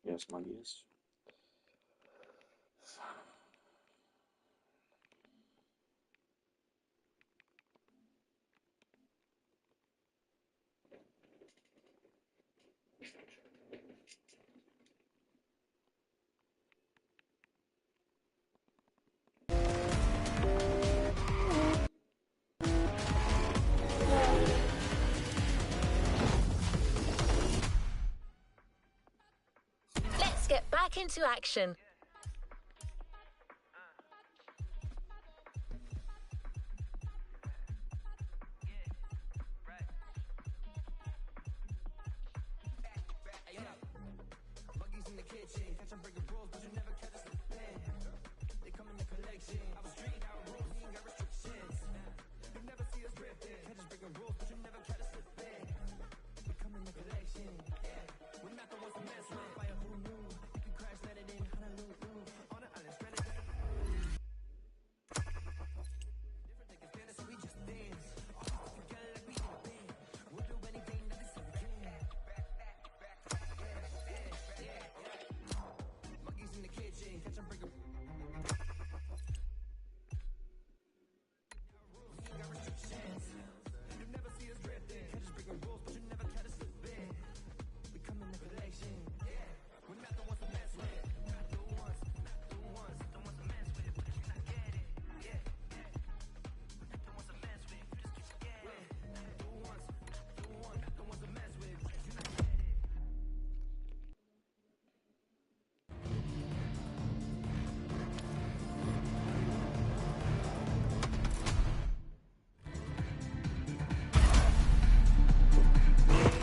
Yes, Marius. Let's get back into action.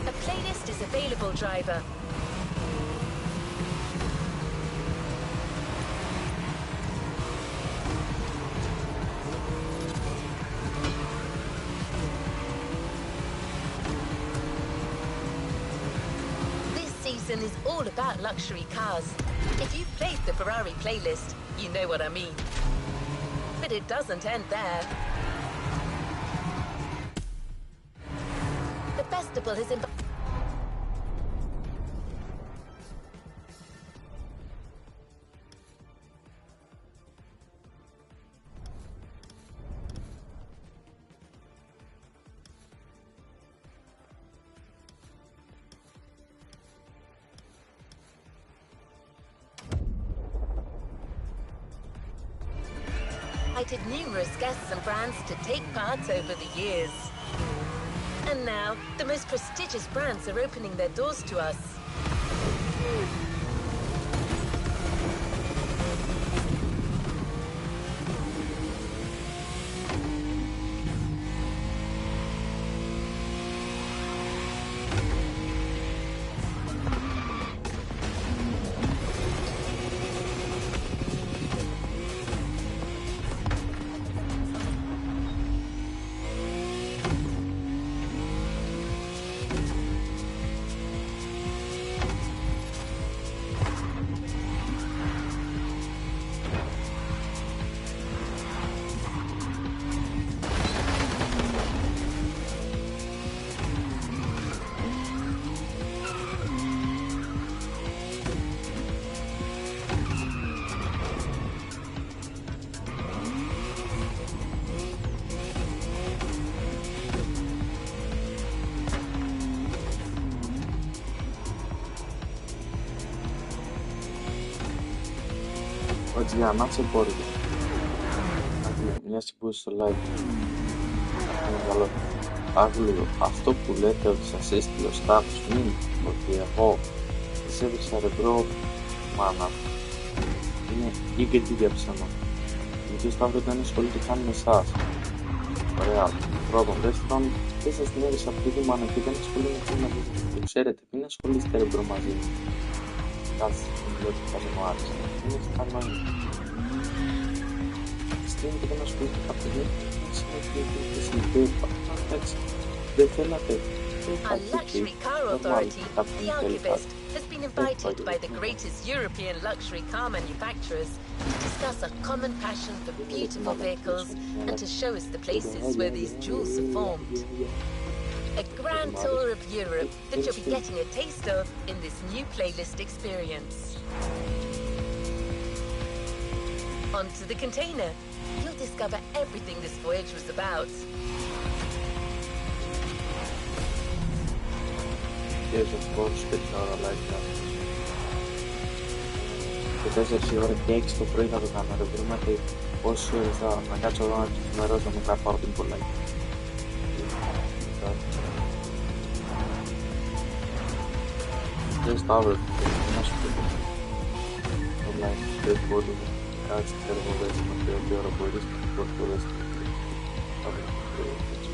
A playlist is available, driver. This season is all about luxury cars. If you've played the Ferrari playlist, you know what I mean. But it doesn't end there. The festival is in... invited numerous guests and brands to take part over the years. And now, the most prestigious brands are opening their doors to us. Ότι ανάψε πόρτα. Μια που στο live. Είναι καλό. Άκου λίγο. Αυτό που λέτε ότι σας έστειλε ο Σταύρος μην, ότι εγώ σας έδειξα ρεμπρό μάνα, είναι γκίγκεντι διαψανό. Γιατί ο Σταύρος δεν ασχολείται καν με εσάς. Ωραία. Πρώτον, δεύτερον, δεν σας την έδειξα αυτή τη μάνα και δεν ασχολείται καν μαζί σας. Και ξέρετε, μην ασχολείστε ρεμπρό μαζί μου. Κάτσε, δεν λέω ότι θα μου άρεσε. Είναι και καν νόημα. Και δεν ασχολείται κάποιο δεν έτσι. Δεν θέλατε. Our luxury car authority, the Alchemist, has been invited by the greatest European luxury car manufacturers to discuss a common passion for beautiful vehicles and to show us the places where these jewels are formed. A grand tour of Europe that you'll be getting a taste of in this new playlist experience. Onto the container. You'll discover everything this voyage was about. Yes, of course, it's not like that. Και 4 η ώρα και 6 το πρωί θα το κάνω. Το βρούμε ότι πόσες ώρες θα κάτσω εδώ να ξημερώσω να πάρω την κολλάκι. Δεν σταύρω να σου πει online, δεν μπορώ να κάτσει ξέρω εγώ δεν είμαι τι ώρα μπορείς και πώς μπορείς θα βρω το έτσι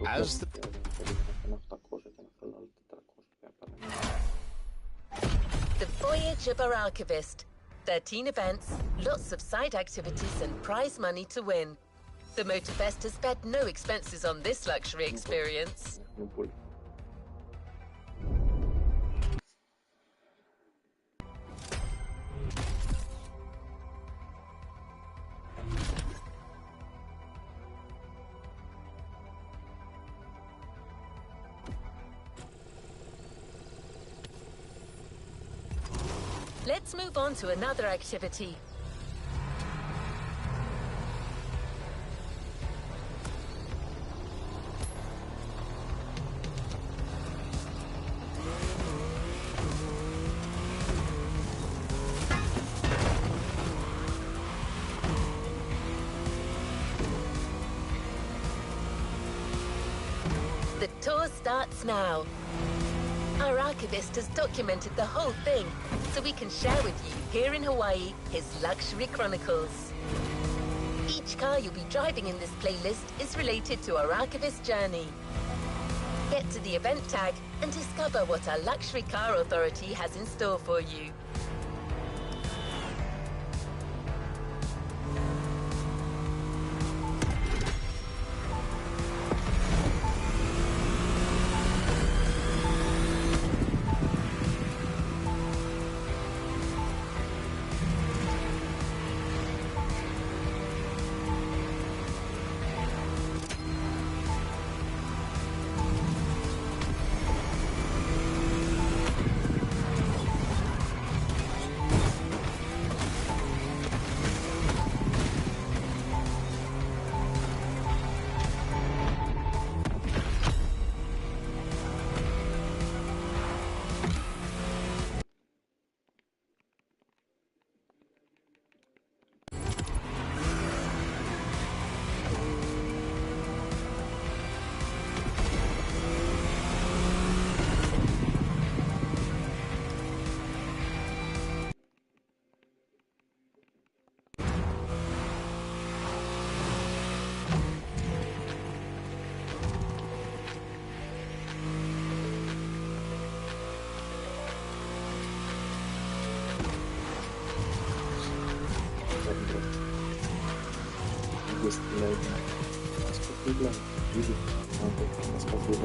As the voyage of our archivist. 13 events, lots of side activities and prize money to win. The MOTORFEST has spared no expenses on this luxury experience. Let's move on to another activity. The tour starts now. Our archivist has documented the whole thing, so we can share with you here in Hawaii his luxury chronicles. Each car you'll be driving in this playlist is related to our archivist journey. Get to the event tag and discover what our luxury car authority has in store for you. estilo escogerla y escoger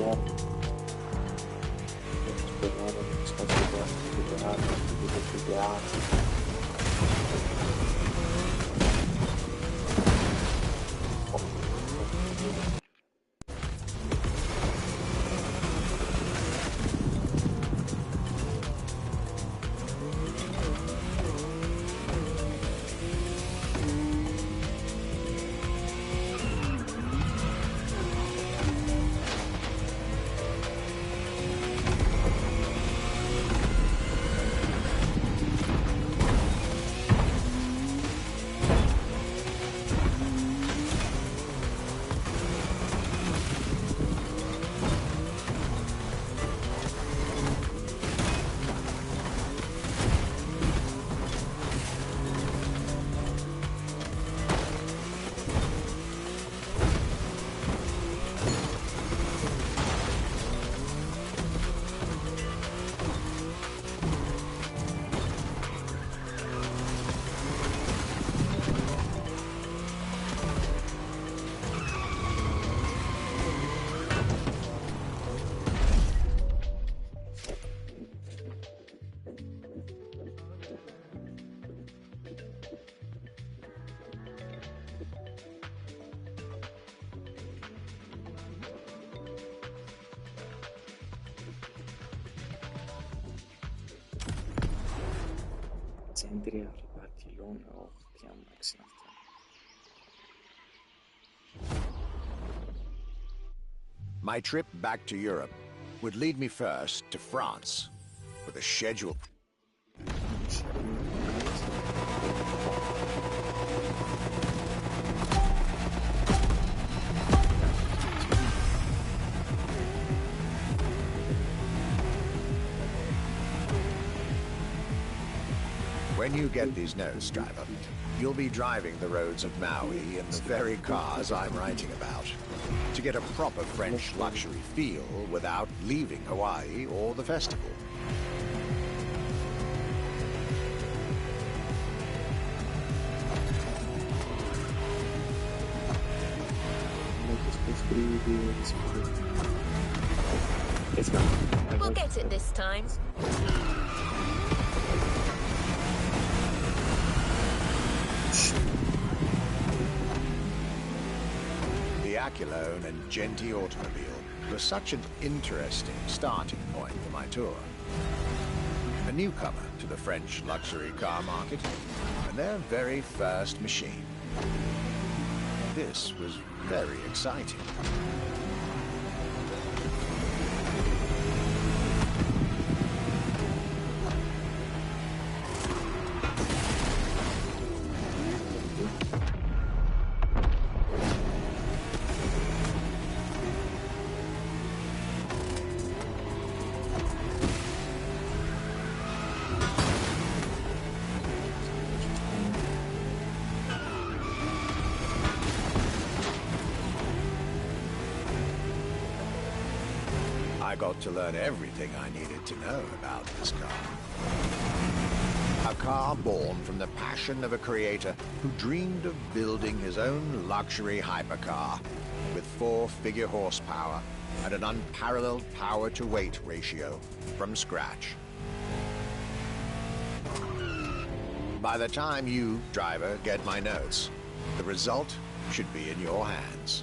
centri arrivati l'uno chiama My trip back to Europe would lead me first to France with a schedule. When you get these notes, driver, you'll be driving the roads of Maui in the very cars I'm writing about, to get a proper French luxury feel without leaving Hawaii or the festival. We'll get it this time. The Aculone and Genti automobile was such an interesting starting point for my tour. A newcomer to the French luxury car market, and their very first machine. This was very exciting. I got to learn everything I needed to know about this car. A car born from the passion of a creator who dreamed of building his own luxury hypercar with 4-figure horsepower and an unparalleled power-to-weight ratio from scratch. By the time you, driver, get my notes, the result should be in your hands.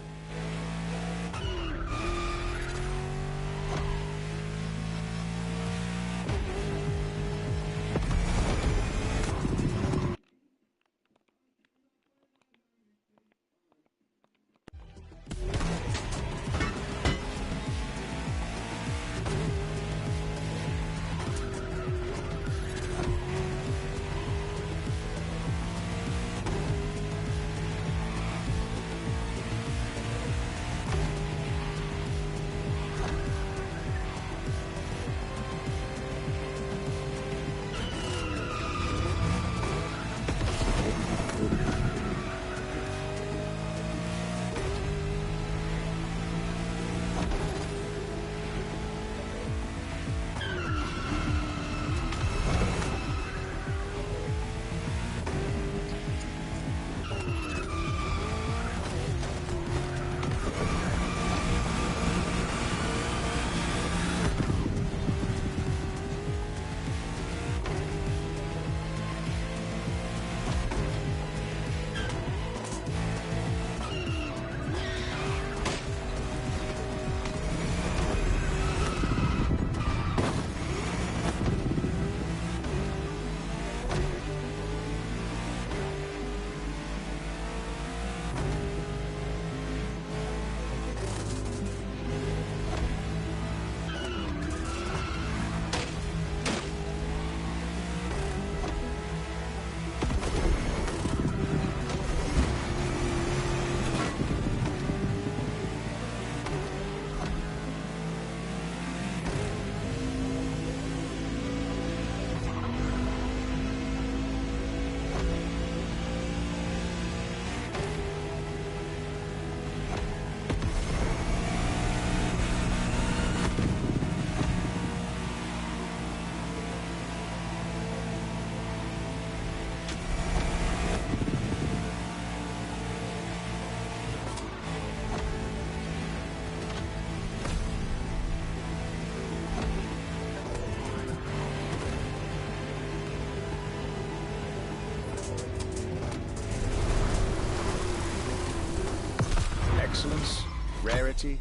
quality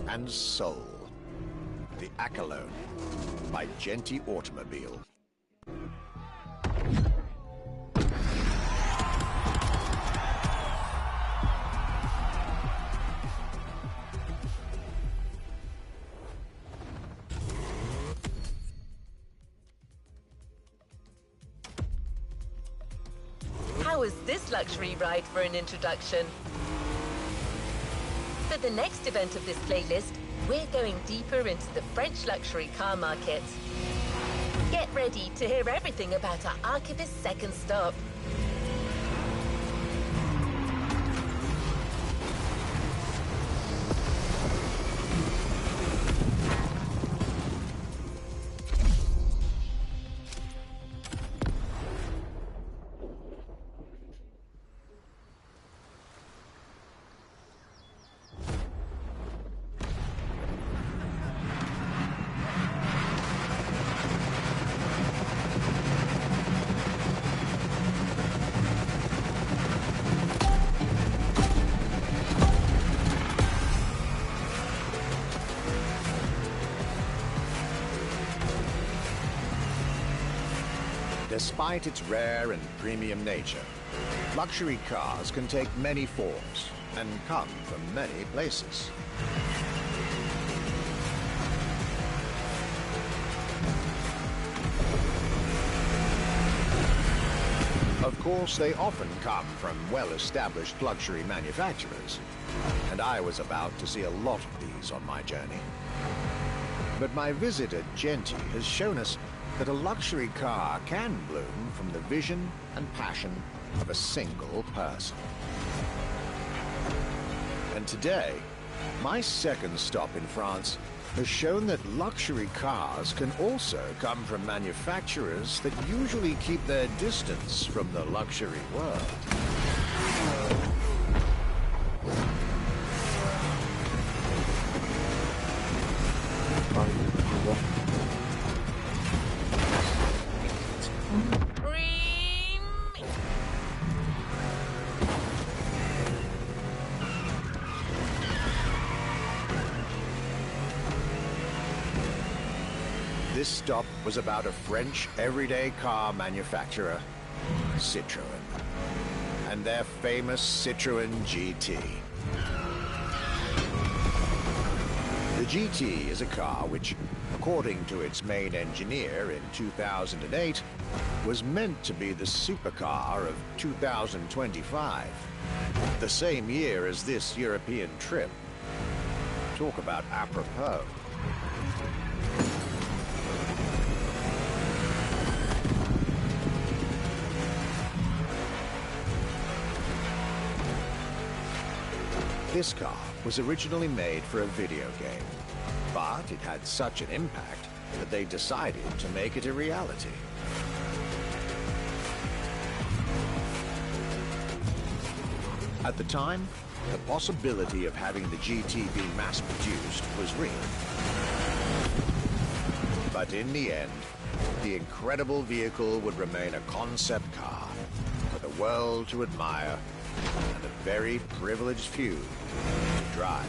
and soul. The Accolone by Genti Automobile. How was this luxury ride for an introduction? For the next event of this playlist, we're going deeper into the French luxury car market. Get ready to hear everything about our Archivist's second stop. Despite its rare and premium nature, luxury cars can take many forms and come from many places. Of course, they often come from well-established luxury manufacturers, and I was about to see a lot of these on my journey. But my visit at Genti has shown us that a luxury car can bloom from the vision and passion of a single person. And today, my second stop in France has shown that luxury cars can also come from manufacturers that usually keep their distance from the luxury world. This stop was about a French everyday car manufacturer, Citroën, and their famous Citroën GT. The GT is a car which, according to its main engineer in 2008, was meant to be the supercar of 2025, the same year as this European trip. Talk about apropos. This car was originally made for a video game, but it had such an impact that they decided to make it a reality. At the time, the possibility of having the GT be mass-produced was real. But in the end, the incredible vehicle would remain a concept car for the world to admire and a very privileged few to drive.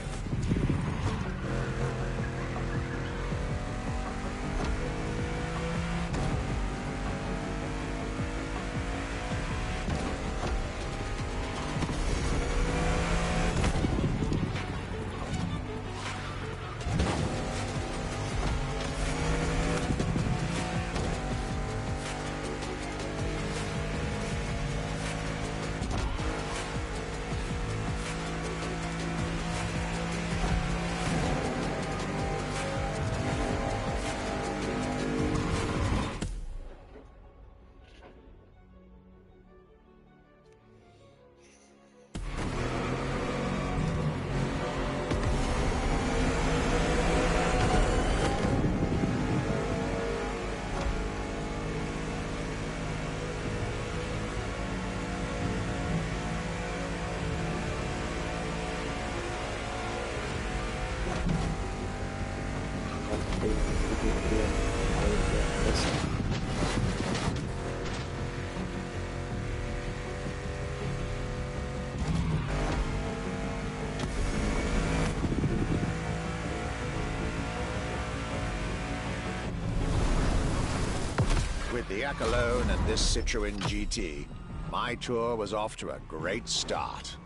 With the Echelon and this Citroën GT, my tour was off to a great start.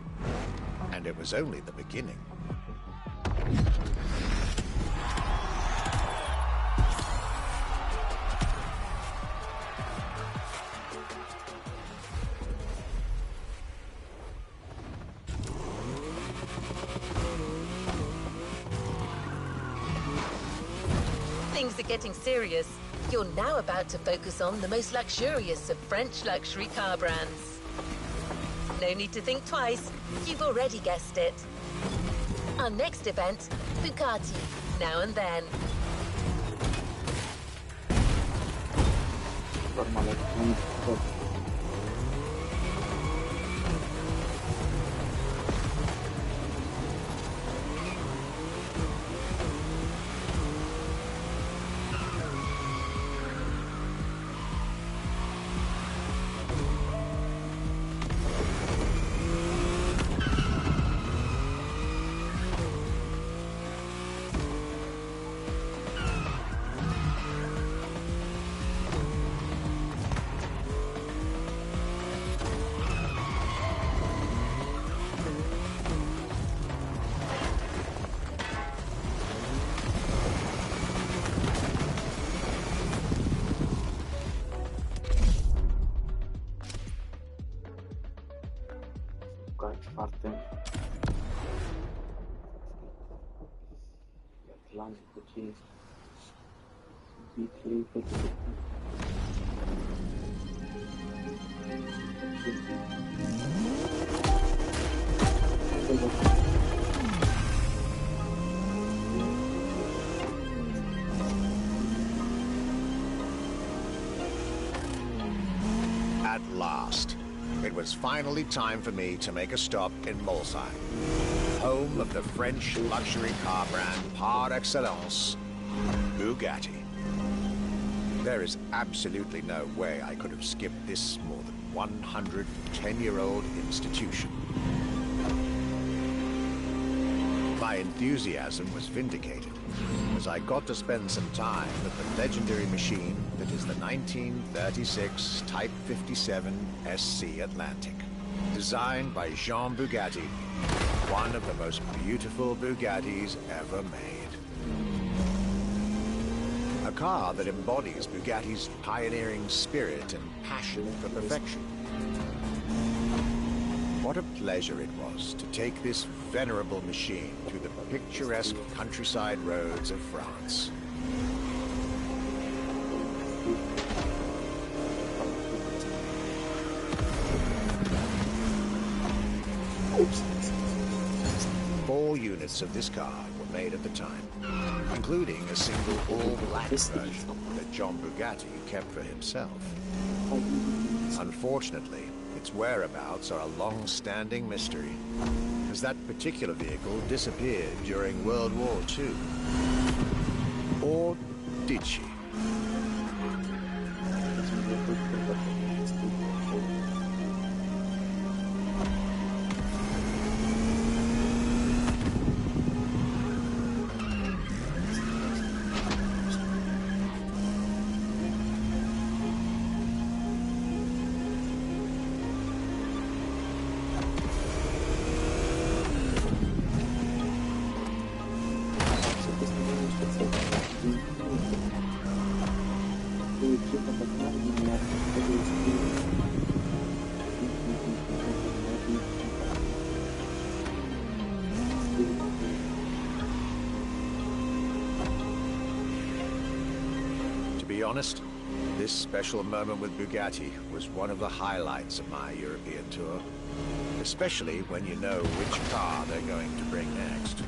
And it was only the beginning. Things are getting serious. You're now about to focus on the most luxurious of French luxury car brands. No need to think twice. You've already guessed it. Our next event, Bugatti, now and then. Parte Atlantico ci At last, it was finally time for me to make a stop in Molsheim, home of the French luxury car brand par excellence, Bugatti. There is absolutely no way I could have skipped this more than 110-year-old institution. My enthusiasm was vindicated, as I got to spend some time with the legendary machine that is the 1936 Type 57 SC Atlantic, designed by Jean Bugatti, one of the most beautiful Bugattis ever made. A car that embodies Bugatti's pioneering spirit and passion for perfection. What a pleasure it was to take this venerable machine through the picturesque countryside roads of France. All units of this car were made at the time, including a single all-black version that John Bugatti kept for himself. Unfortunately, its whereabouts are a long-standing mystery, as that particular vehicle disappeared during World War II. Or did she? To be honest, this special moment with Bugatti was one of the highlights of my European tour, especially when you know which car they're going to bring next.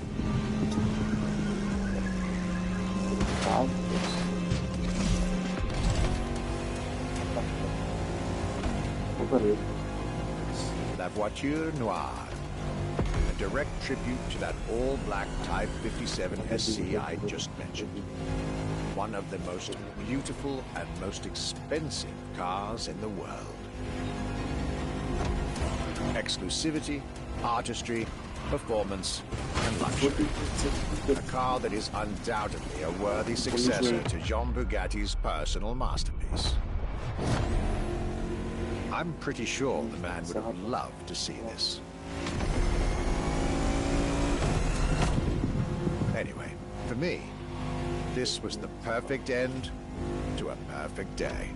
La Voiture Noire, a direct tribute to that all-black Type 57 SC I just mentioned. One of the most beautiful and most expensive cars in the world. Exclusivity, artistry, performance, and luxury. A car that is undoubtedly a worthy successor to Jean Bugatti's personal masterpiece. I'm pretty sure the man would have loved to see this. Anyway, for me, this was the perfect end to a perfect day.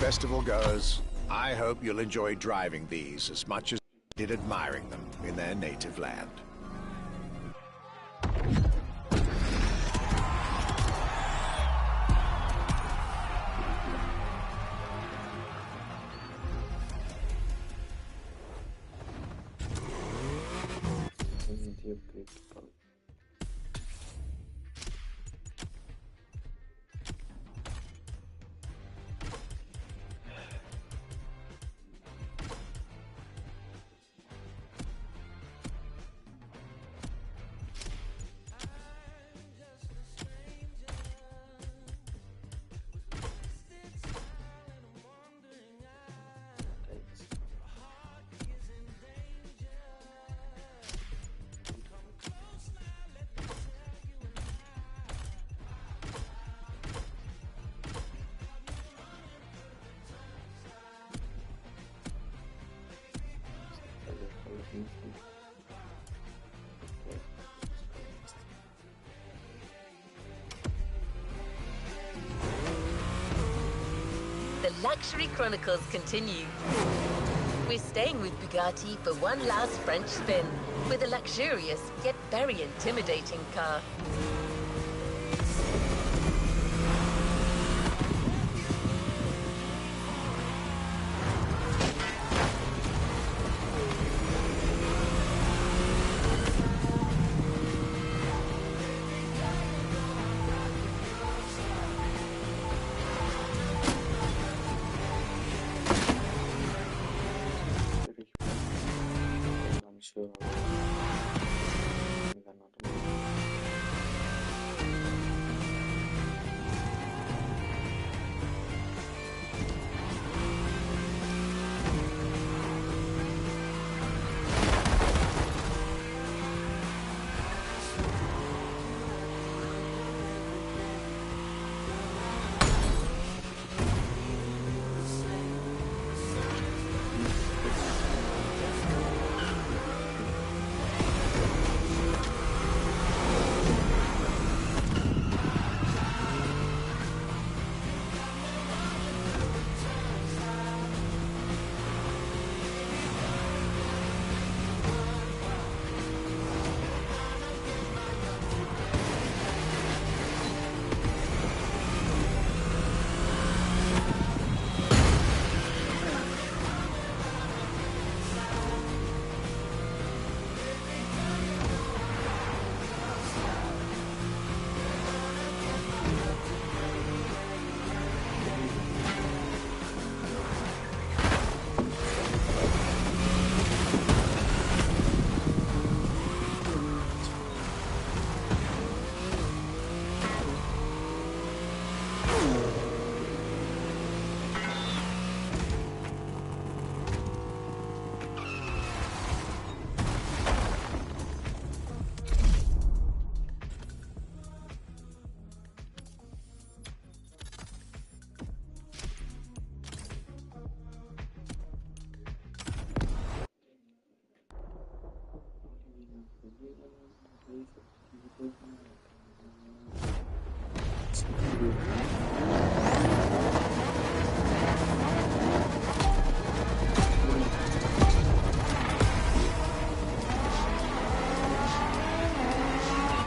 Festival goers, I hope you'll enjoy driving these as much as you did admiring them in their native land. The Luxury Chronicles continue. We're staying with Bugatti for one last French spin with a luxurious yet very intimidating car.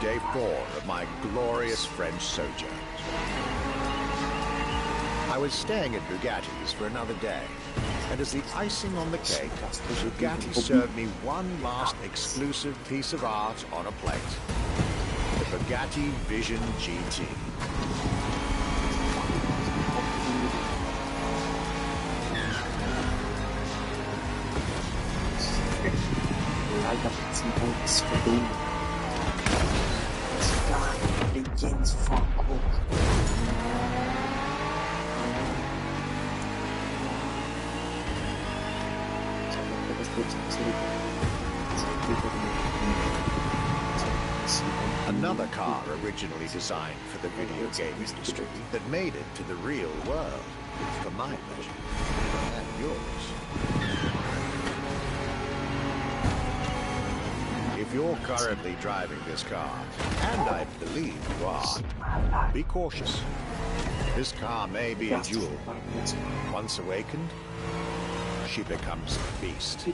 Day 4 of my glorious French sojourn. I was staying at Bugatti's for another day, And as the icing on the cake, Bugatti served me one last exclusive piece of art on a plate. The Bugatti Vision GT. Leider beziehungsweise ist verloren. Legends von Cook. Another car originally designed for the video game industry that made it to the real world, for my pleasure and yours. If you're currently driving this car, and I believe you are, be cautious. This car may be a jewel. Once awakened, she becomes a beast.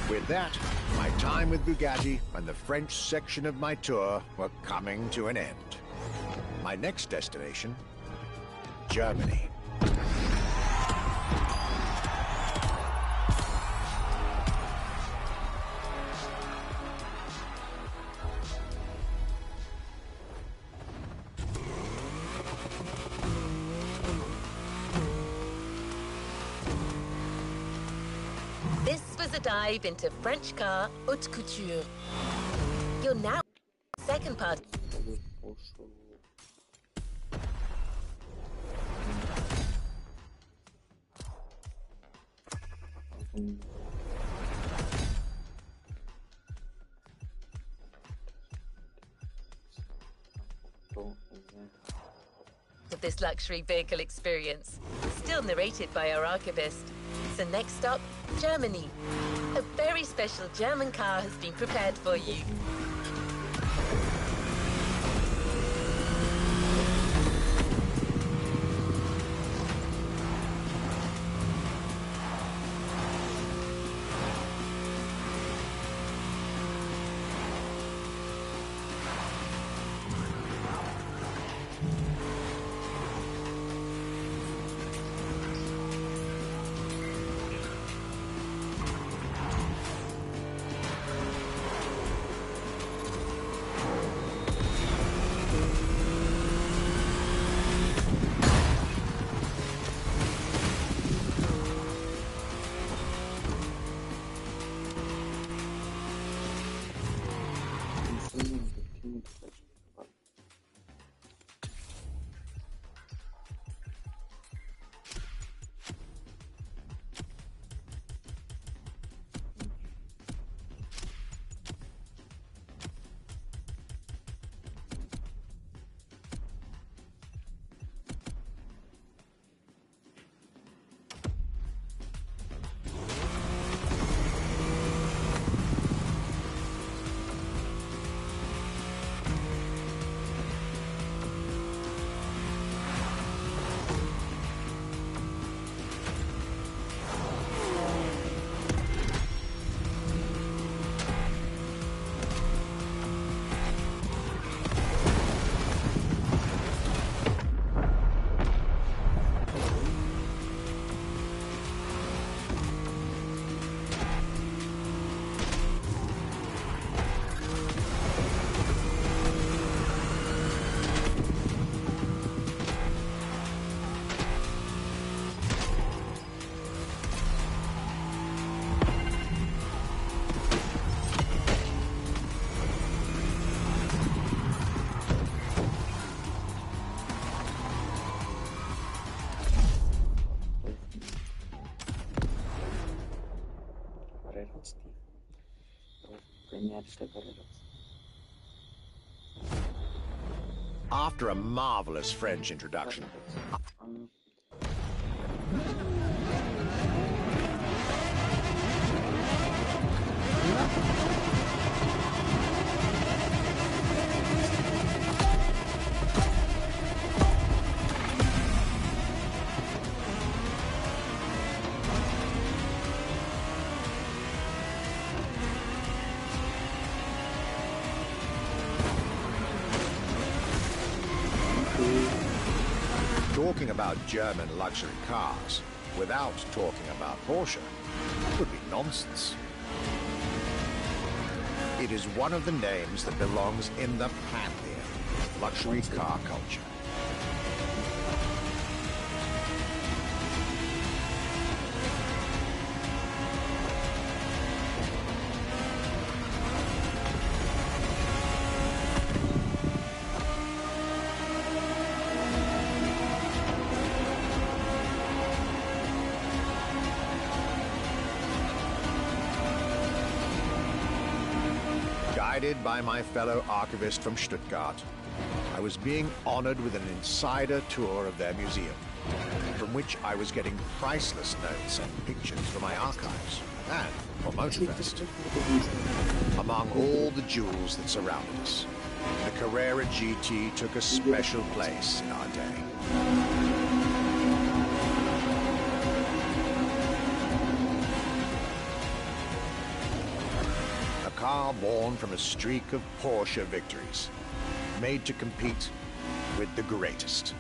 With that, my time with Bugatti and the French section of my tour were coming to an end. My next destination, Germany. This was a dive into French car haute couture. You're now second part. Of this luxury vehicle experience, still narrated by our archivist. So next stop, Germany. A very special German car has been prepared for you. After a marvelous French introduction, talking about German luxury cars without talking about Porsche would be nonsense. It is one of the names that belongs in the pantheon of luxury car culture. Guided by my fellow archivist from Stuttgart, I was being honored with an insider tour of their museum, from which I was getting priceless notes and pictures for my archives and for MOTORFEST. Among all the jewels that surrounded us, the Carrera GT took a special place in our day. Car born from a streak of Porsche victories, made to compete with the greatest.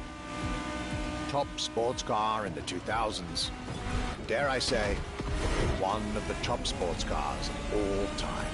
Top sports car in the 2000s, dare I say, one of the top sports cars of all time.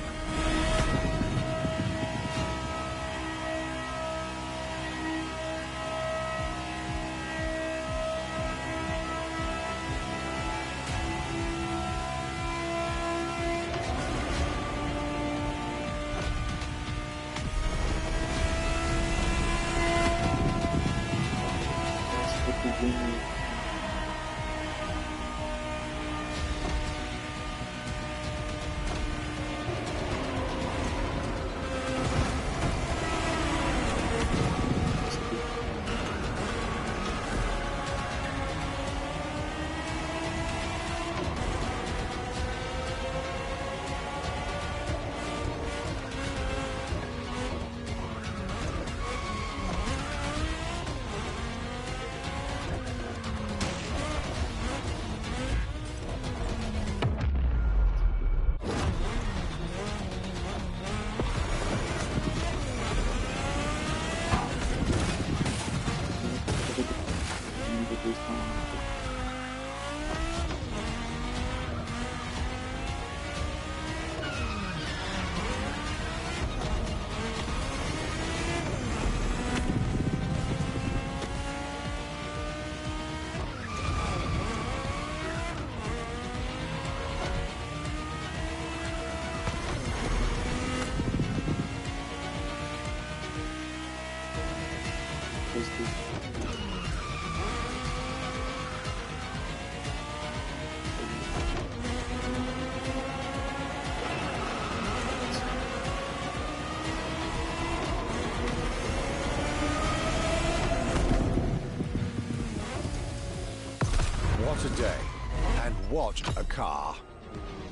about a car,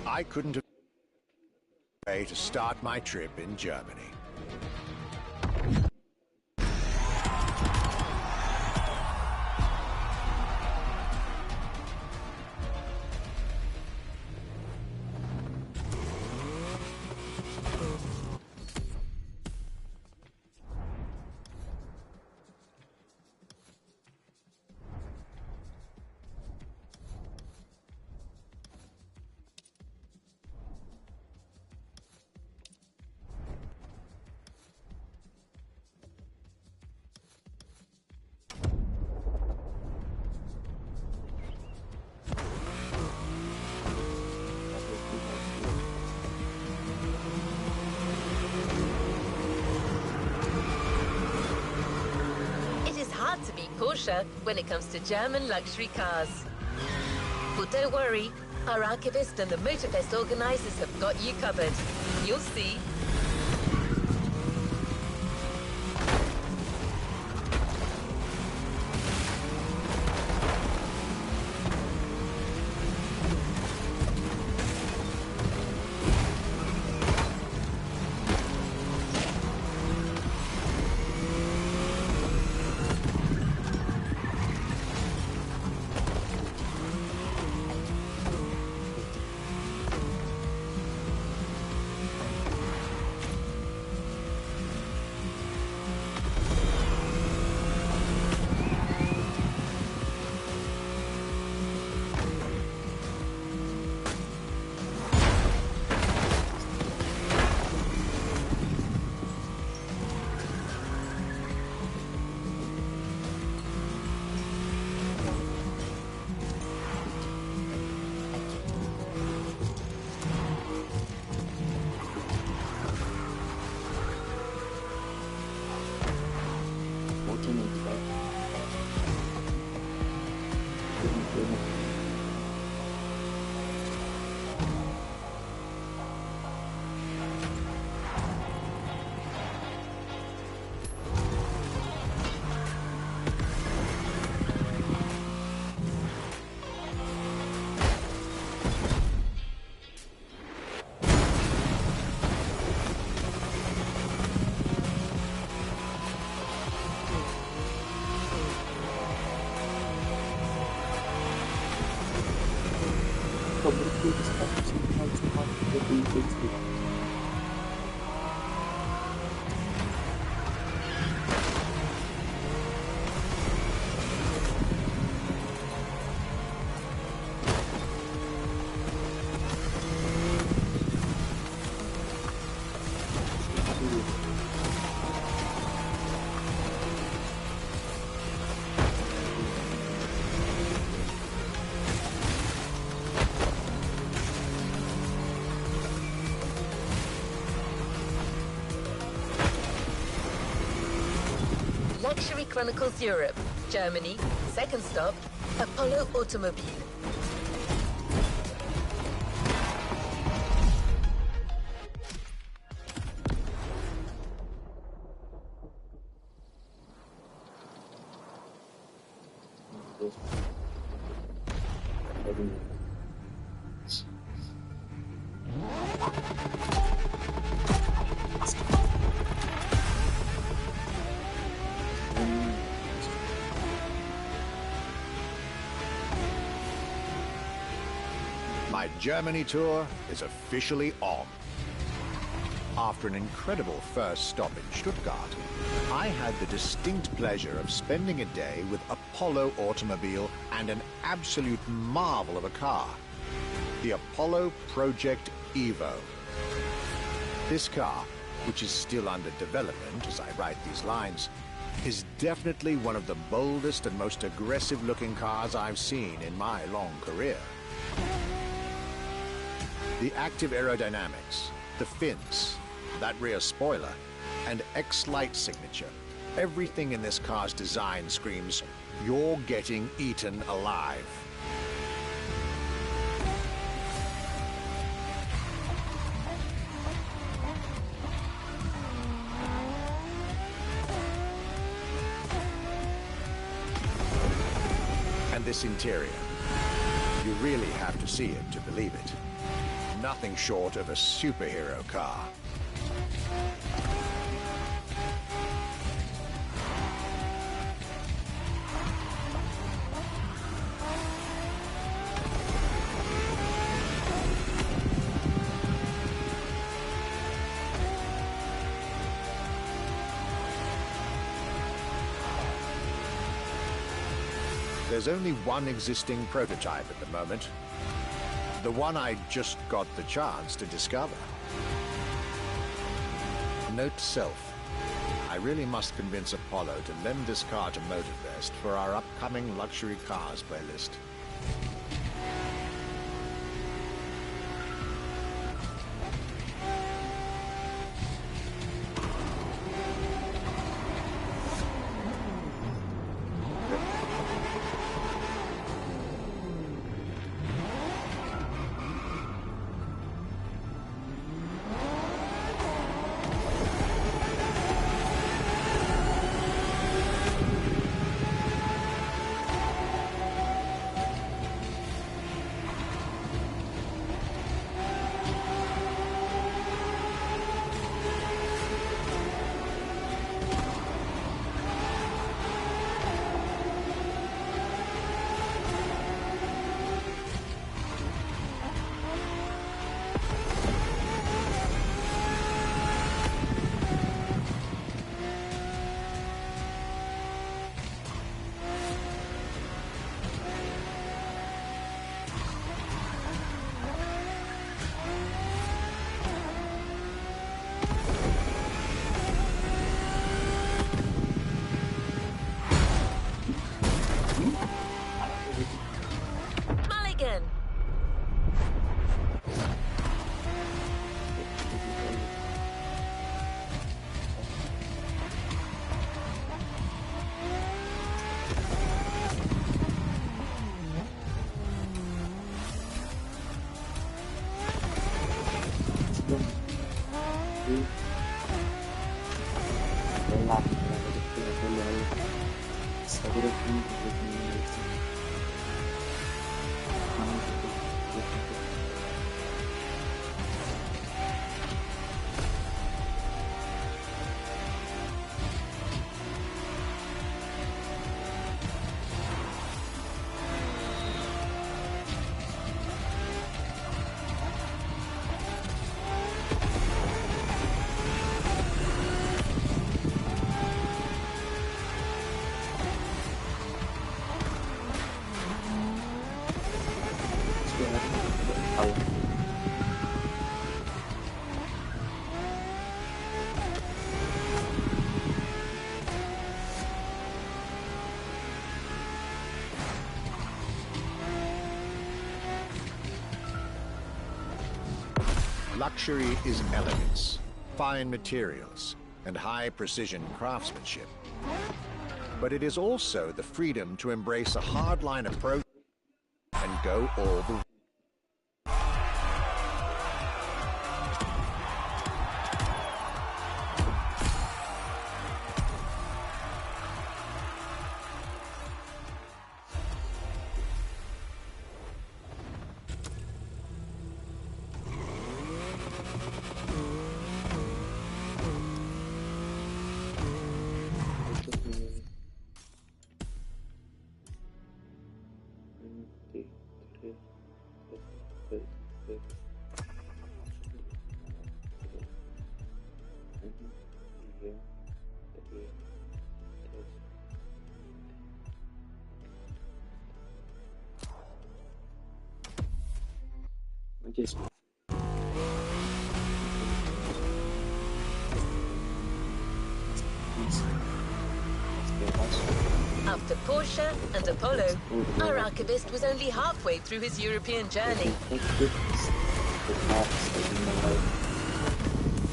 I couldn't have a way to start my trip in Germany. To beat Porsche when it comes to German luxury cars. But don't worry, our archivist and the MOTORFEST organizers have got you covered. You'll see. Luxury Chronicles Europe, Germany, second stop, Apollo Automobile. My Germany tour is officially on. After an incredible first stop in Stuttgart, I had the distinct pleasure of spending a day with Apollo Automobile and an absolute marvel of a car, the Apollo Project Evo. This car, which is still under development as I write these lines, is definitely one of the boldest and most aggressive-looking cars I've seen in my long career. The active aerodynamics, the fins, that rear spoiler, and X-Light signature, everything in this car's design screams, "You're getting eaten alive." And this interior. You really have to see it to believe it. Nothing short of a superhero car. There's only one existing prototype at the moment. The one I just got the chance to discover. Note to self. I really must convince Apollo to lend this car to MOTORFEST for our upcoming luxury cars playlist. Mulligan! Luxury is elegance, fine materials, and high-precision craftsmanship. But it is also the freedom to embrace a hardline approach and go all the way. Yes. After Porsche and Apollo, our archivist was only halfway through his European journey.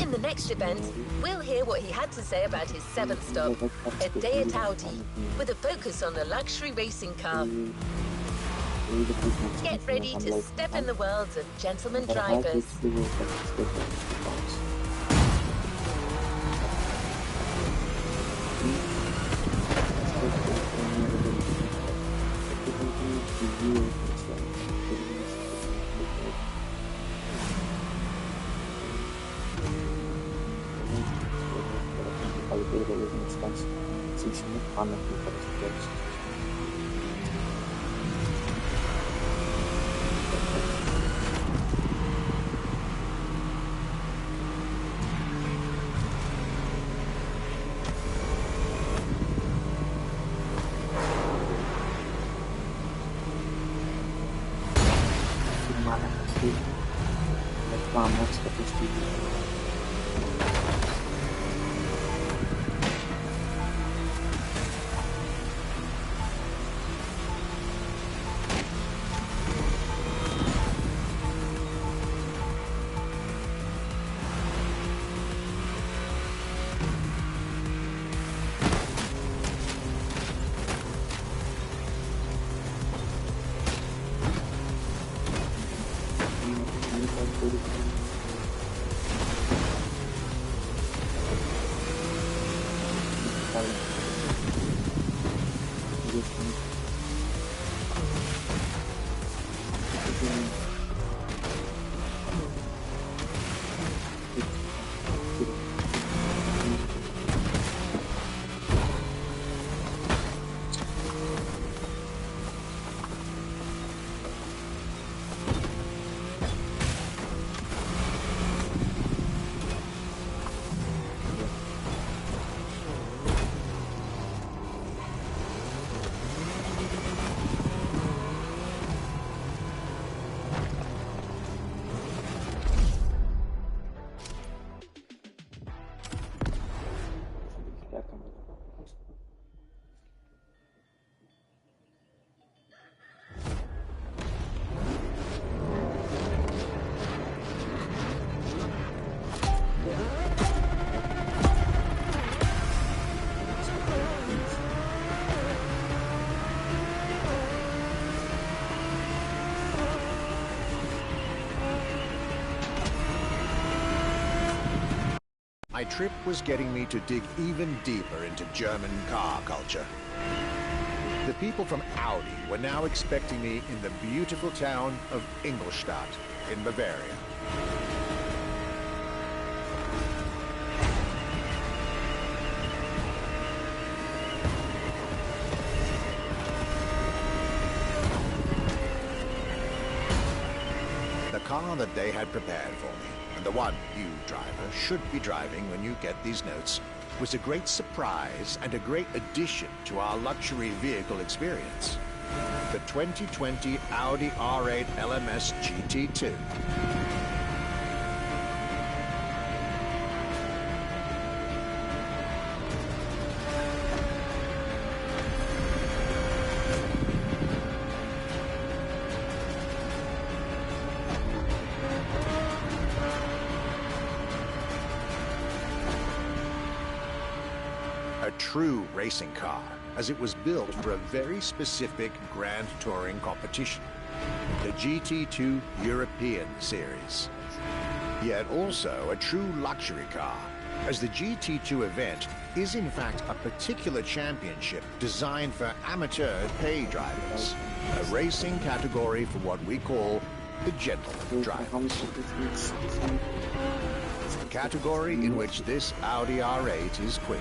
In the next event, we'll hear what he had to say about his seventh stop, a day at Audi, with a focus on the luxury racing car. Get ready to step in the worlds of gentleman drivers. überlegen ganz sich mit anderen Differenzen. My trip was getting me to dig even deeper into German car culture. The people from Audi were now expecting me in the beautiful town of Ingolstadt in Bavaria. The car that they had prepared for me, and the one you, driver, should be driving when you get these notes, was a great surprise and a great addition to our luxury vehicle experience. The 2020 Audi R8 LMS GT2. A true racing car, as it was built for a very specific Grand Touring competition, the GT2 European Series. Yet also a true luxury car, as the GT2 event is in fact a particular championship designed for amateur pay drivers, a racing category for what we call the gentleman drivers. A category in which this Audi R8 is queen.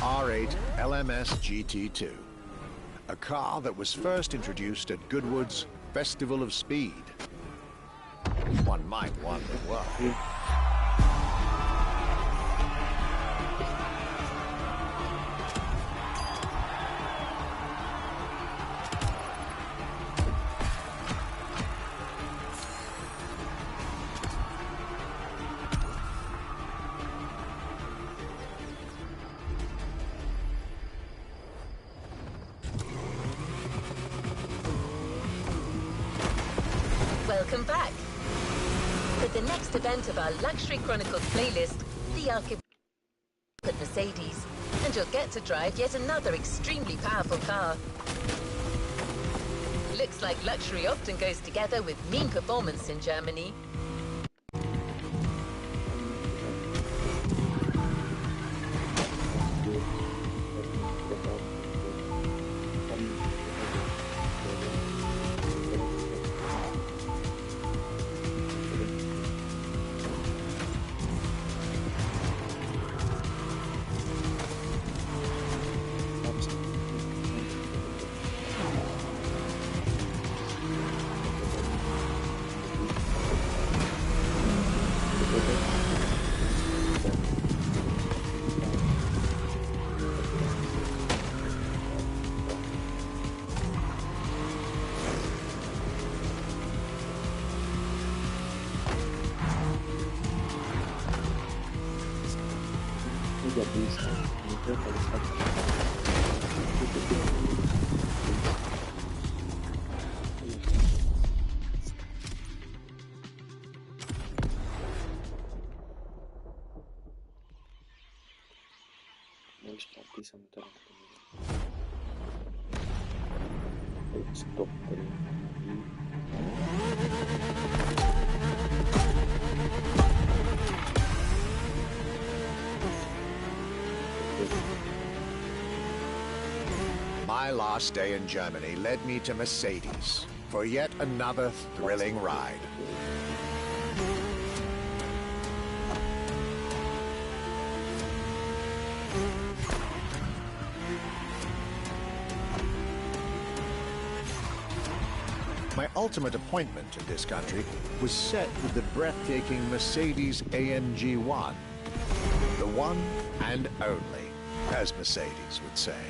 R8 LMS GT2, a car that was first introduced at Goodwood's Festival of Speed. One might wonder why. Welcome back. For the next event of our Luxury Chronicles playlist, the Archivist at Mercedes, and you'll get to drive yet another extremely powerful car. Looks like luxury often goes together with mean performance in Germany. Σταματήσαμε τώρα το stop πριν. My last day in Germany led me to Mercedes for yet another thrilling ride. My ultimate appointment in this country was set with the breathtaking Mercedes AMG 1. The one and only, as Mercedes would say.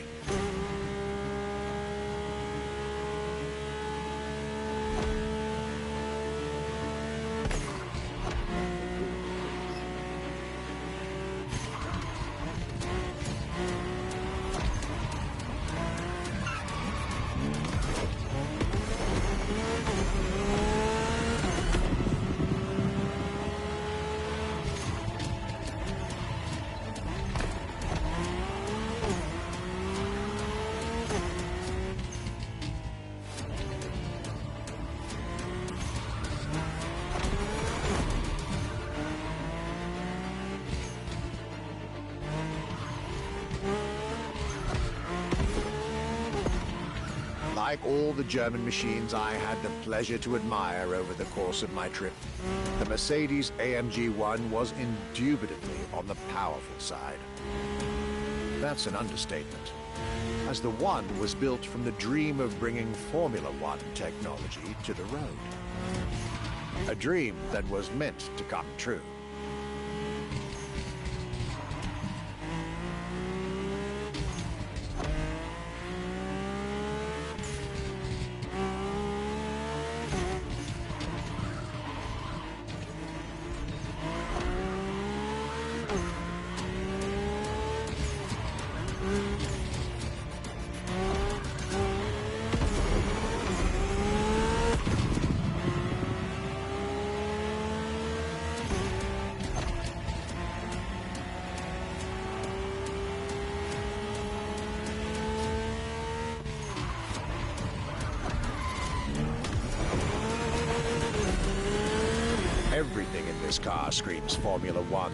Like all the German machines I had the pleasure to admire over the course of my trip, the Mercedes AMG 1 was indubitably on the powerful side. That's an understatement, as the 1 was built from the dream of bringing Formula One technology to the road. A dream that was meant to come true. Everything in this car screams Formula One.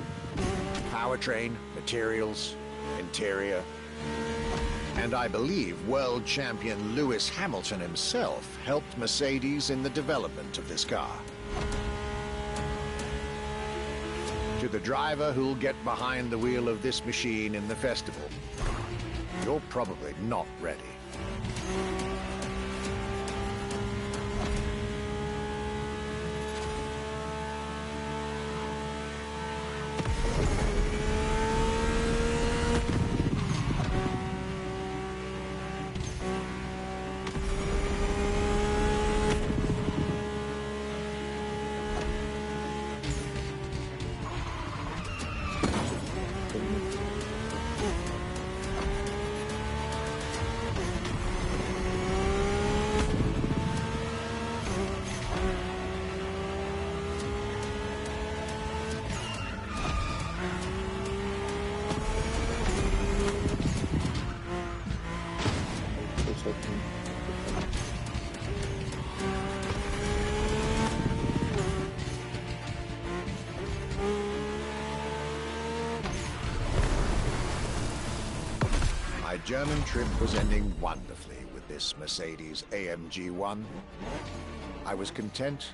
Powertrain, materials, interior. And I believe world champion Lewis Hamilton himself helped Mercedes in the development of this car. To the driver who'll get behind the wheel of this machine in the festival, you're probably not ready. My German trip was ending wonderfully with this Mercedes AMG 1. I was content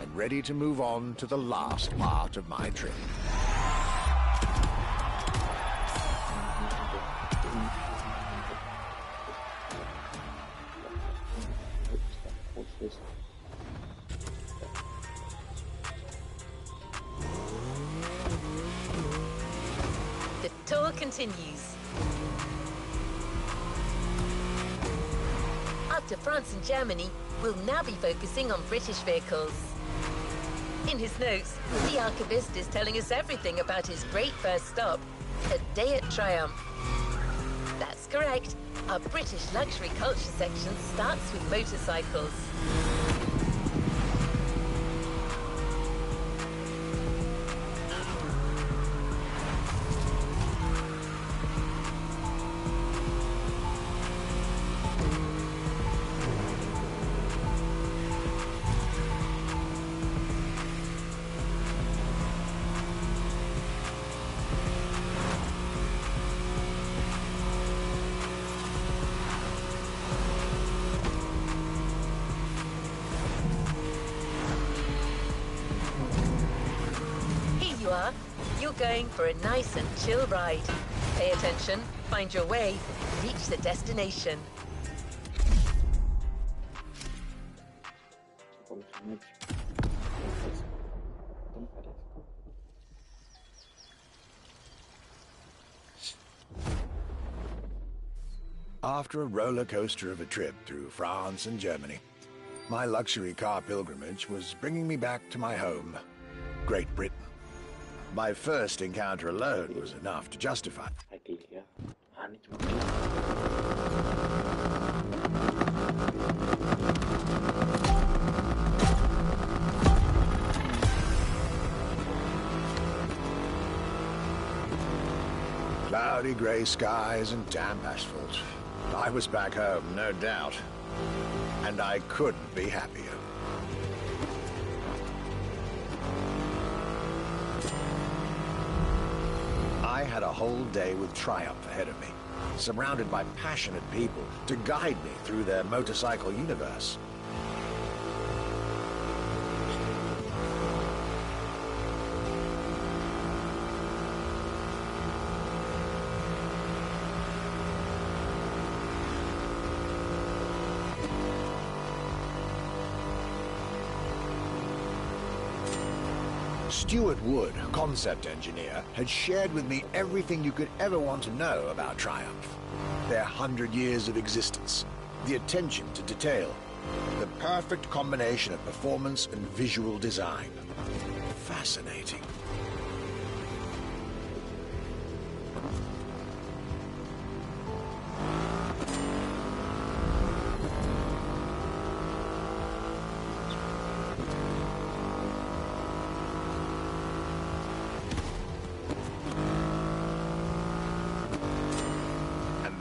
and ready to move on to the last part of my trip. The tour continues. After France and Germany, we'll now be focusing on British vehicles. In his notes, the archivist is telling us everything about his great first stop, a day at Triumph. That's correct. Our British luxury culture section starts with motorcycles. You're going for a nice and chill ride. Pay attention, find your way, reach the destination. After a roller coaster of a trip through France and Germany, my luxury car pilgrimage was bringing me back to my home, Great Britain. My first encounter alone was enough to justify. Cloudy grey skies and damp asphalt. I was back home, no doubt. And I couldn't be happier. I had a whole day with Triumph ahead of me, surrounded by passionate people to guide me through their motorcycle universe. Stuart Wood, concept engineer, had shared with me everything you could ever want to know about Triumph. Their 100 years of existence, the attention to detail, the perfect combination of performance and visual design. Fascinating.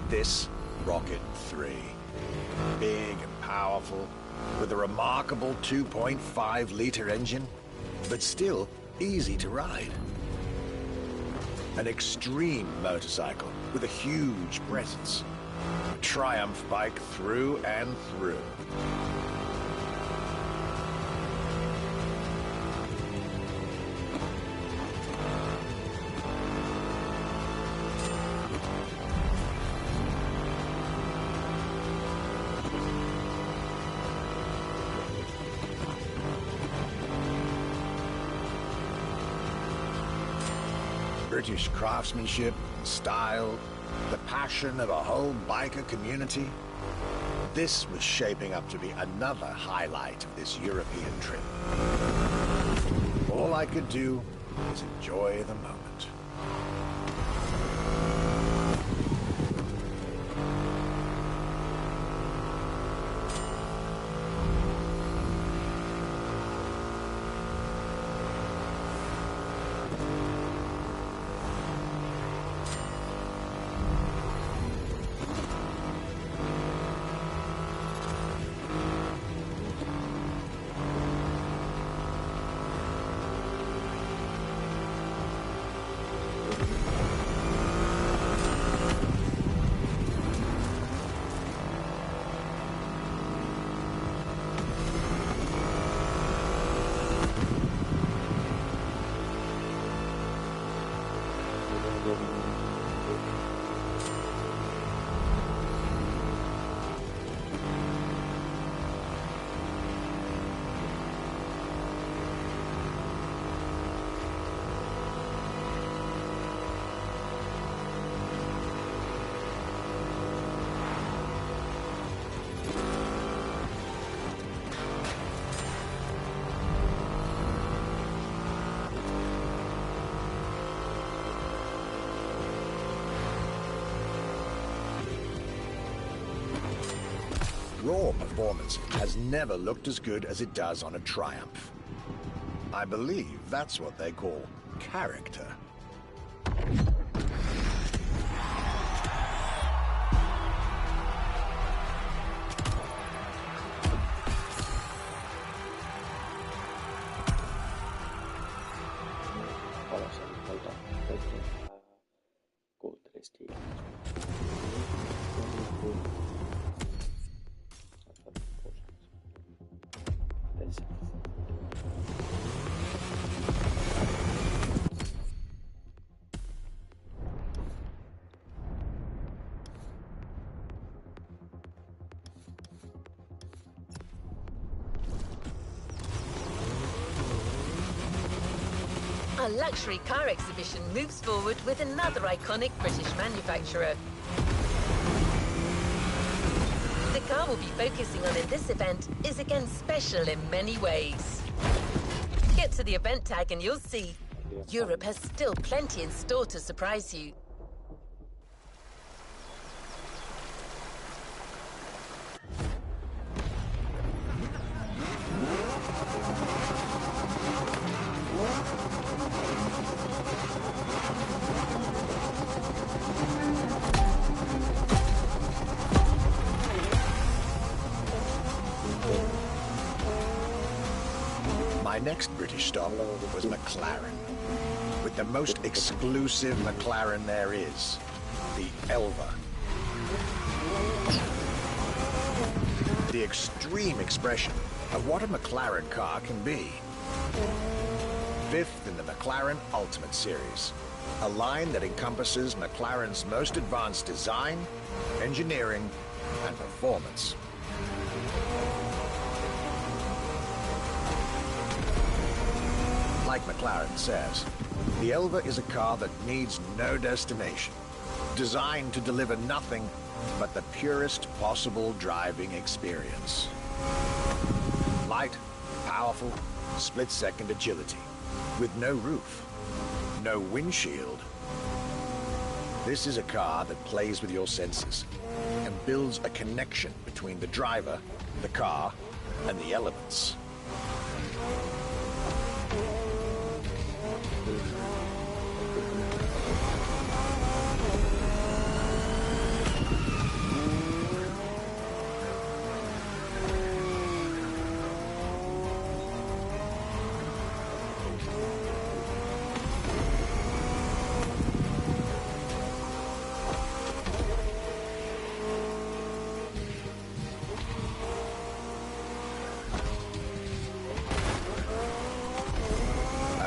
This Rocket 3. Big and powerful, with a remarkable 2.5-liter engine, but still easy to ride. An extreme motorcycle with a huge presence. A Triumph bike through and through. British craftsmanship, style, the passion of a whole biker community. This was shaping up to be another highlight of this European trip. All I could do was enjoy the moment. Raw performance has never looked as good as it does on a Triumph. I believe that's what they call character. Our luxury car exhibition moves forward with another iconic British manufacturer. The car we'll be focusing on in this event is again special in many ways. Get to the event tag and you'll see Europe has still plenty in store to surprise you. My next British stop was McLaren, with the most exclusive McLaren there is, the Elva. The extreme expression of what a McLaren car can be. Fifth in the McLaren Ultimate Series, a line that encompasses McLaren's most advanced design, engineering, and performance. Like McLaren says, the Elva is a car that needs no destination, designed to deliver nothing but the purest possible driving experience. Light, powerful, split-second agility, with no roof, no windshield. This is a car that plays with your senses and builds a connection between the driver, the car, and the elements.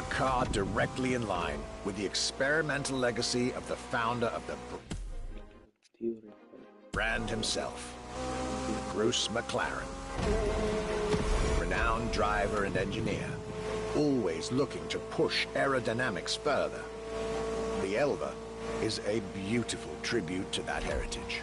Car directly in line with the experimental legacy of the founder of the brand himself, Bruce McLaren. Renowned driver and engineer, always looking to push aerodynamics further. the Elba is a beautiful tribute to that heritage.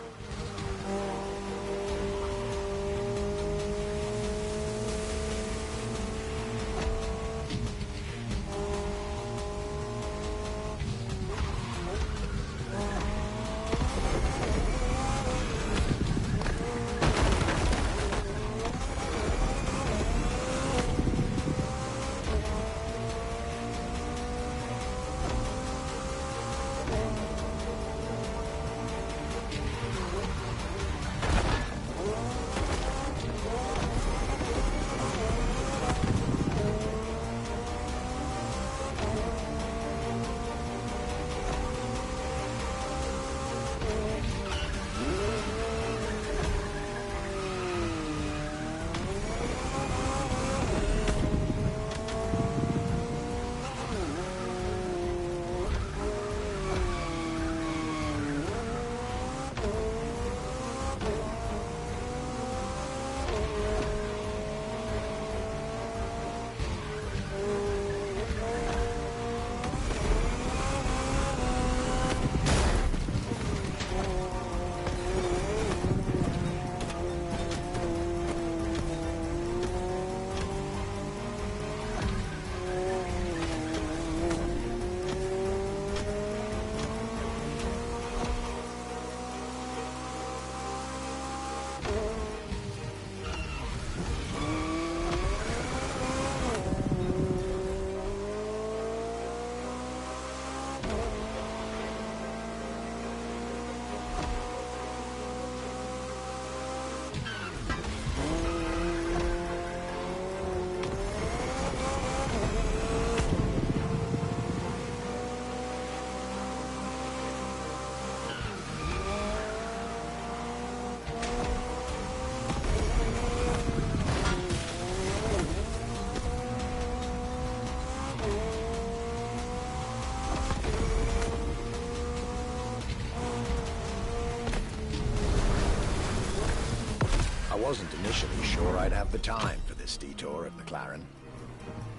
I wasn't initially sure I'd have the time for this detour at McLaren,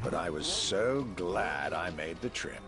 but I was so glad I made the trip.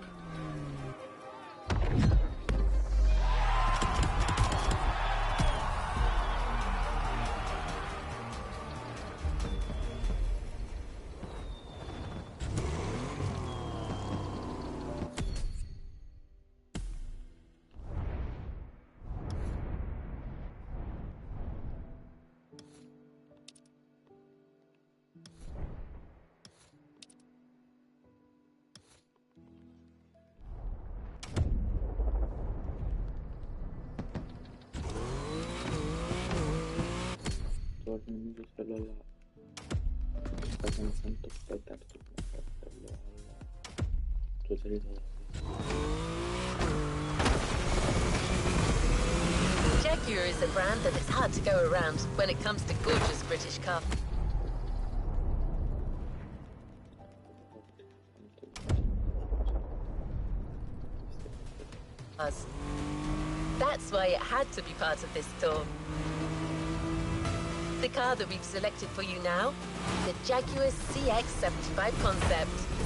tornando solo sta pensando aspettar alla tua salita. Jaguar is a brand that is hard to go around when it comes to gorgeous British cars. That's why it had to be part of this tour. The car that we've selected for you now, the Jaguar CX-75 concept.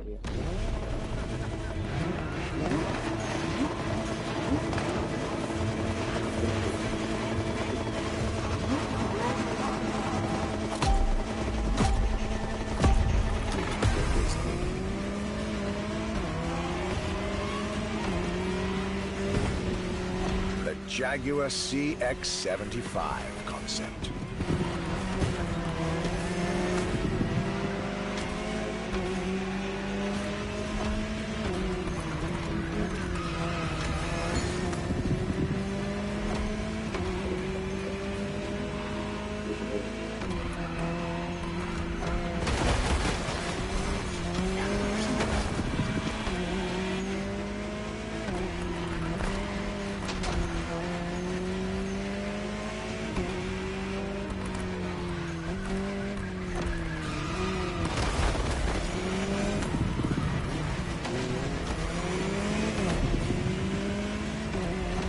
Iya. The Jaguar CX-75 concept.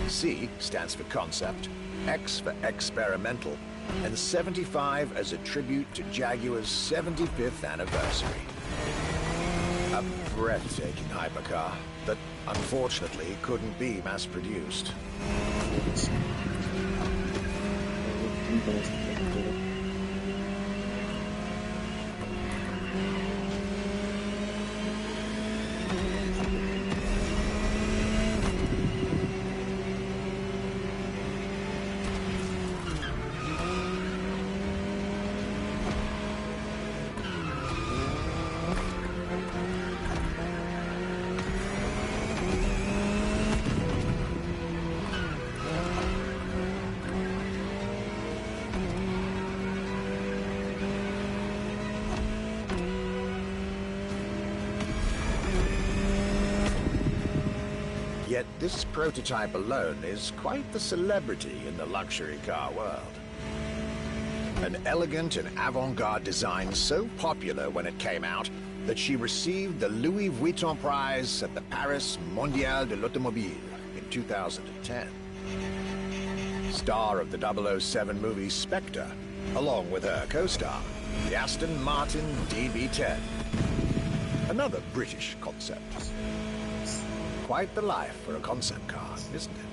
C stands for concept, X for experimental, and 75 as a tribute to Jaguar's 75th anniversary. A breathtaking hypercar that unfortunately couldn't be mass-produced. Yet this prototype alone is quite the celebrity in the luxury car world. An elegant and avant-garde design so popular when it came out that she received the Louis Vuitton Prize at the Paris Mondial de l'Automobile in 2010. Star of the 007 movie Spectre, along with her co-star, the Aston Martin DB10. Another British concept. Quite the life for a concept car, isn't it?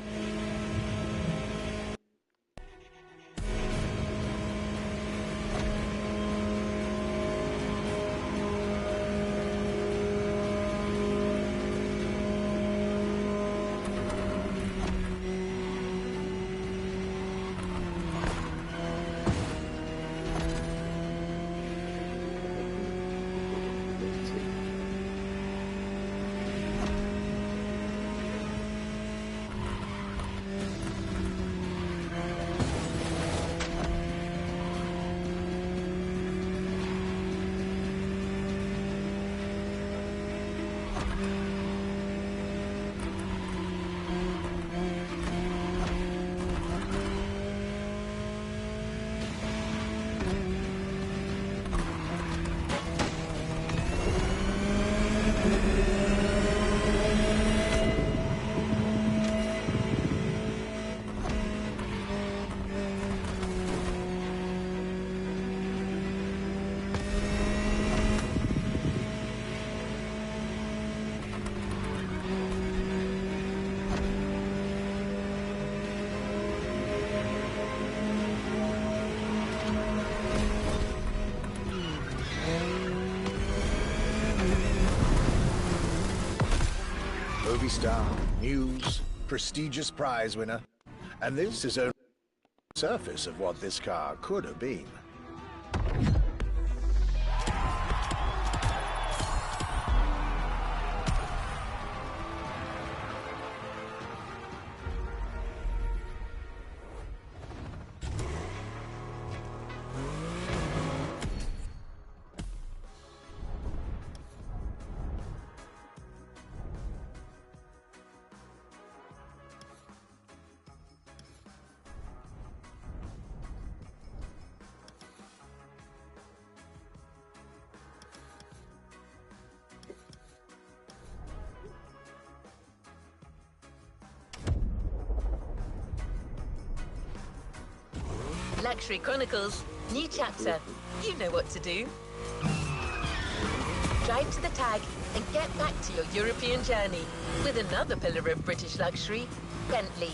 Movie star, news, prestigious prize winner, and this is only the surface of what this car could have been. Luxury Chronicles, new chapter. You know what to do. Drive to the tag, and get back to your European journey with another pillar of British luxury, Bentley.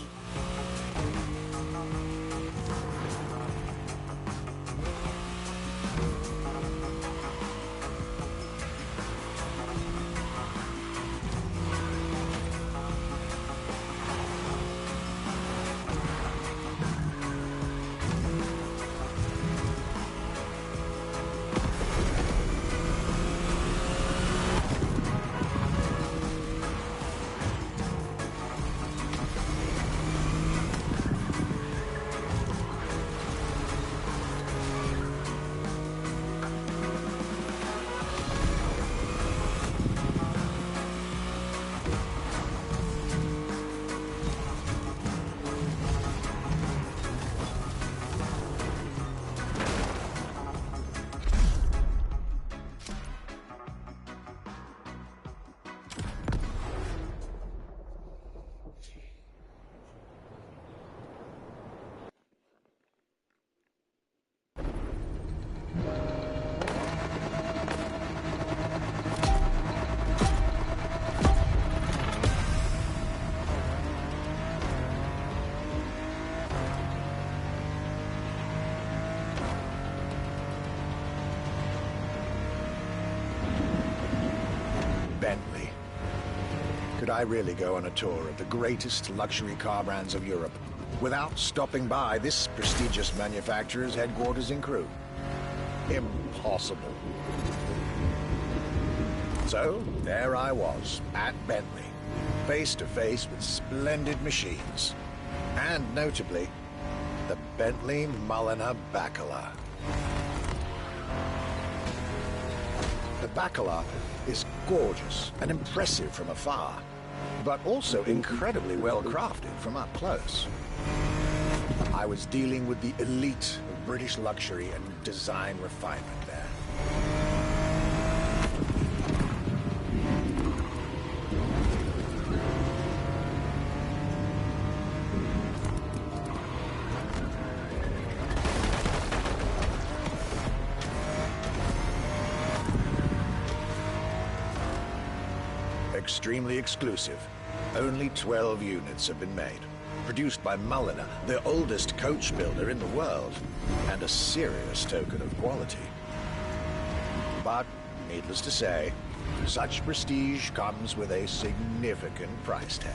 Bentley. Could I really go on a tour of the greatest luxury car brands of Europe without stopping by this prestigious manufacturer's headquarters in Crewe? Impossible. So, there I was, at Bentley, face to face with splendid machines. And notably, the Bentley Mulliner Bacala. The Bacala is gorgeous and impressive from afar, but also incredibly well crafted from up close. I was dealing with the elite of British luxury and design refinement there. Extremely exclusive. Only 12 units have been made. Produced by Mulliner, the oldest coach builder in the world, and a serious token of quality. But, needless to say, such prestige comes with a significant price tag.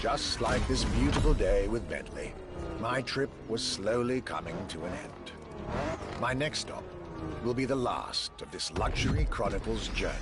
Just like this beautiful day with Bentley, my trip was slowly coming to an end. My next stop will be the last of this Luxury Chronicles journey.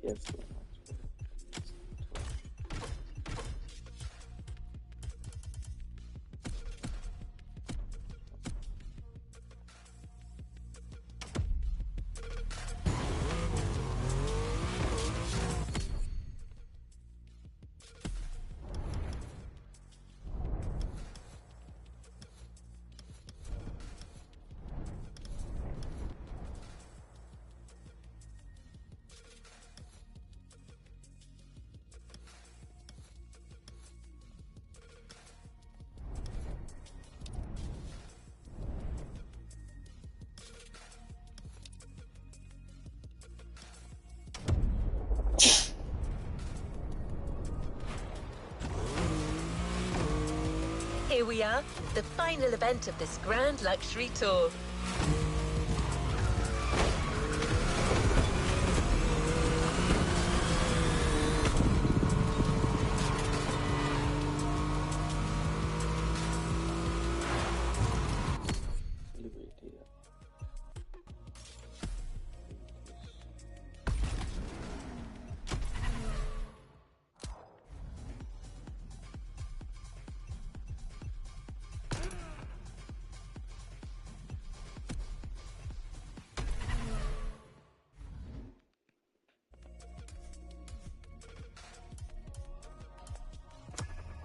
Yes. Here we are, the final event of this grand luxury tour.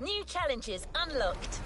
New challenges unlocked.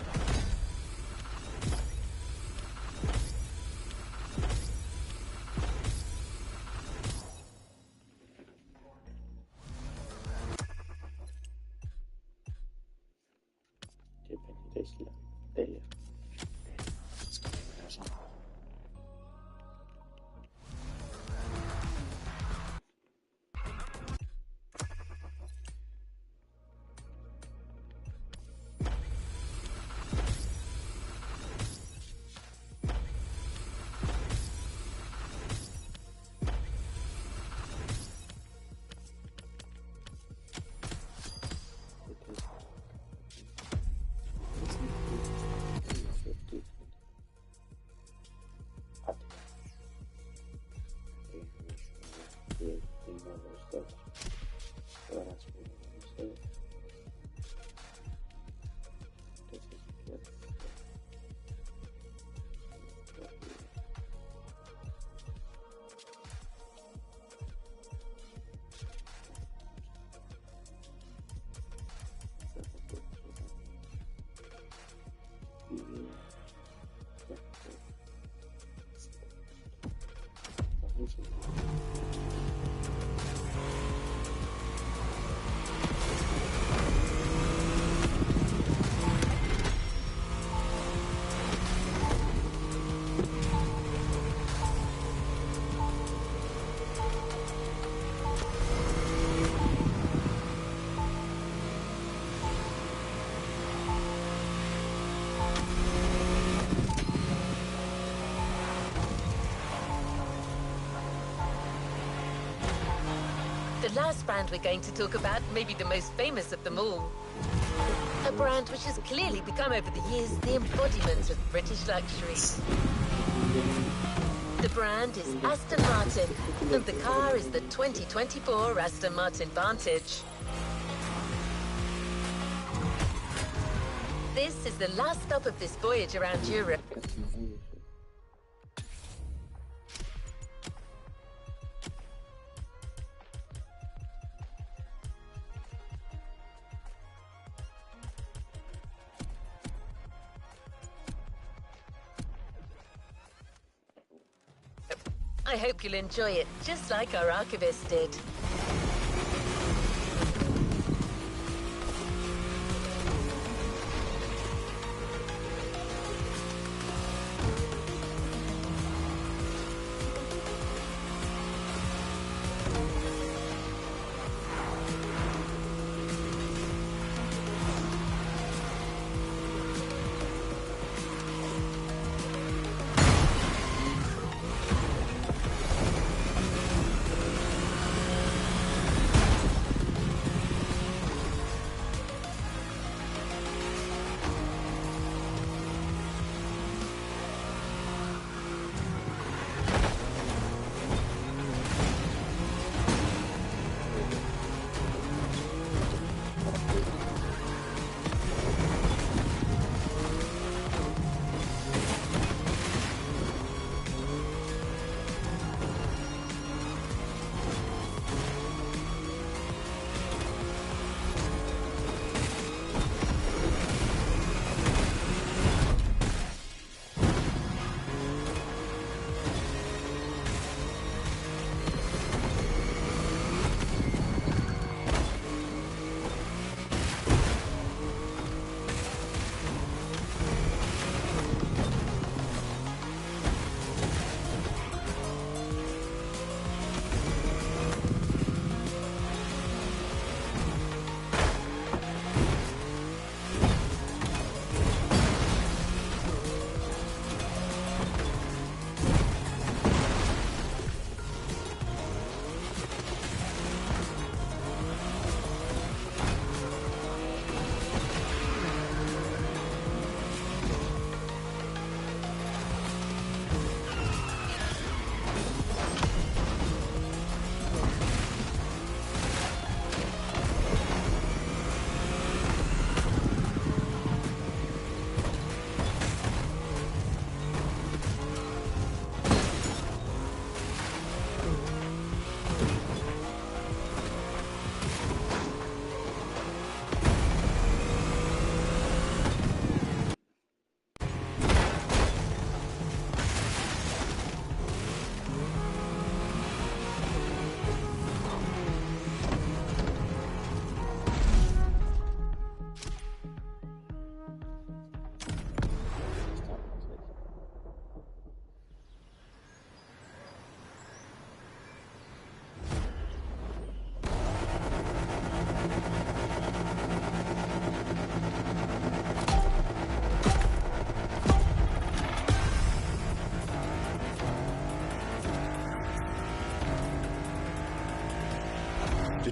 The last brand we're going to talk about may be the most famous of them all. A brand which has clearly become over the years the embodiment of British luxury. The brand is Aston Martin, and the car is the 2024 Aston Martin Vantage. This is the last stop of this voyage around Europe. I hope you'll enjoy it, just like our archivist did.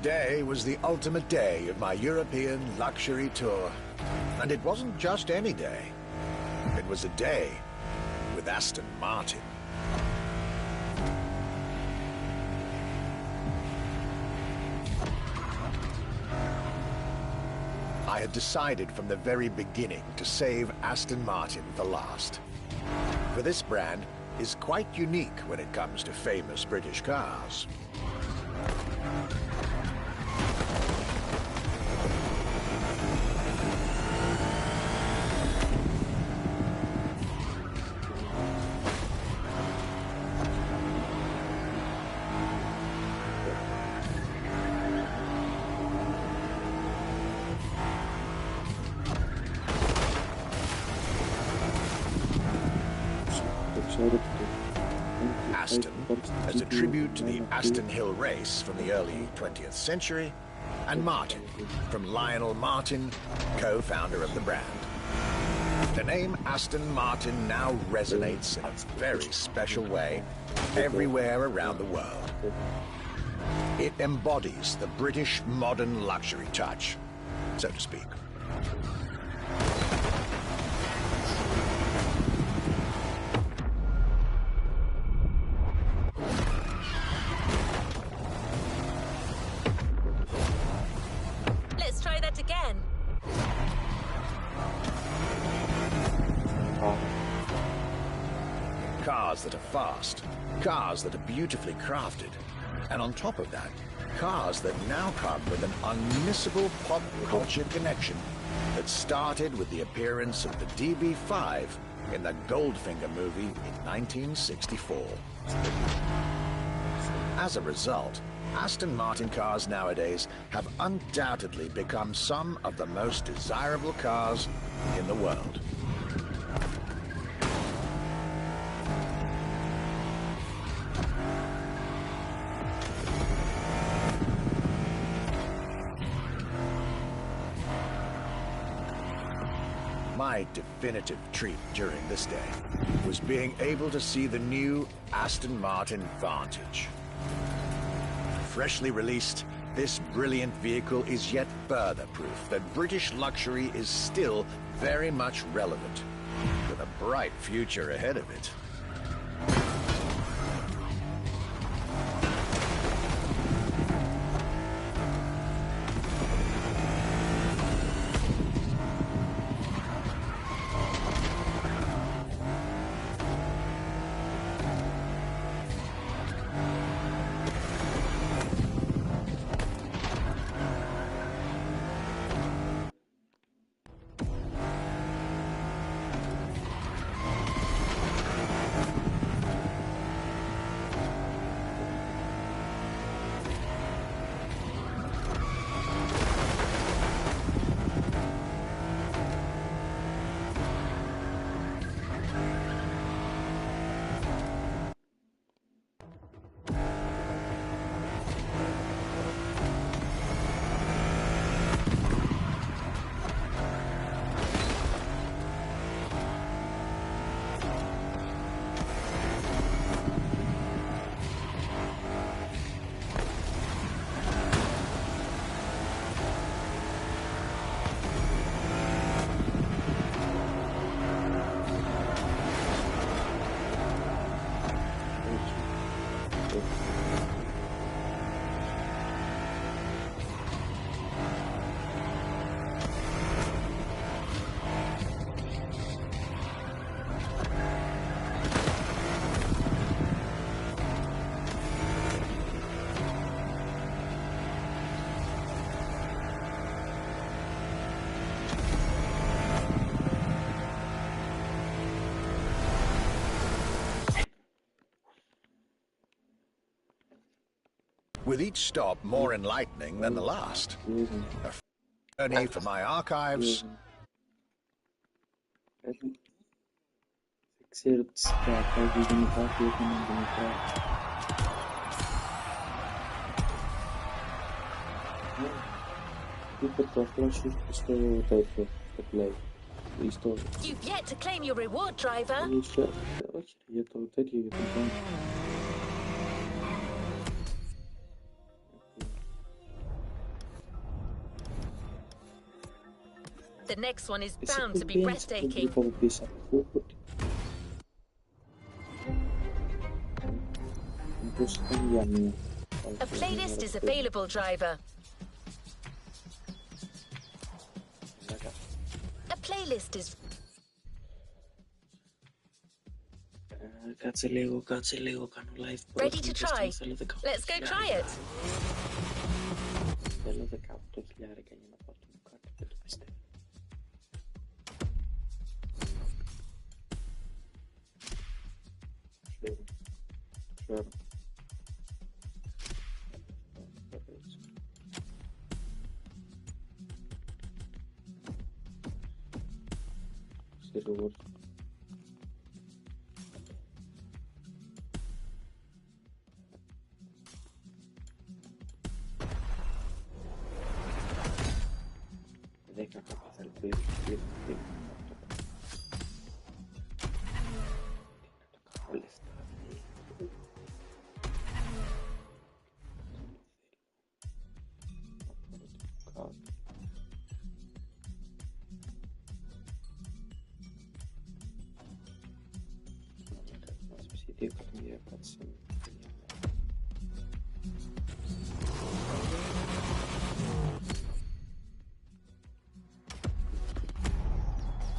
Today was the ultimate day of my European luxury tour. And it wasn't just any day. It was a day with Aston Martin. I had decided from the very beginning to save Aston Martin for last. For this brand is quite unique when it comes to famous British cars. Aston, as a tribute to the Aston Hill race from the early 20th century, and Martin, from Lionel Martin, co-founder of the brand. The name Aston Martin now resonates in a very special way everywhere around the world. It embodies the British modern luxury touch, so to speak. Let's try that again. Cars that are fast, cars that are beautifully crafted, and on top of that, cars that now come with an unmissable pop culture connection that started with the appearance of the DB5 in the Goldfinger movie in 1964. As a result, Aston Martin cars nowadays have undoubtedly become some of the most desirable cars in the world. My definitive treat during this day was being able to see the new Aston Martin Vantage. Freshly released, this brilliant vehicle is yet further proof that British luxury is still very much relevant, with a bright future ahead of it. With each stop more enlightening than the last. A journey for my archives. You've yet to claim your reward, driver. next one is Εσύ bound που to be βγαίνεις από breathtaking. το που πεις από μήπως ήταν για μία. A playlist is available, driver. A playlist is... Κάτσε λίγο, κάνω live Ready to try? Let's go try it. Θέλω 18.000 για να πάω το μπουκάκι, δεν το πιστεύω. Ξέρω. Σίγουρος. Δέκα κάποια θα ελπίζω. Τι να το κάνω λεφτά.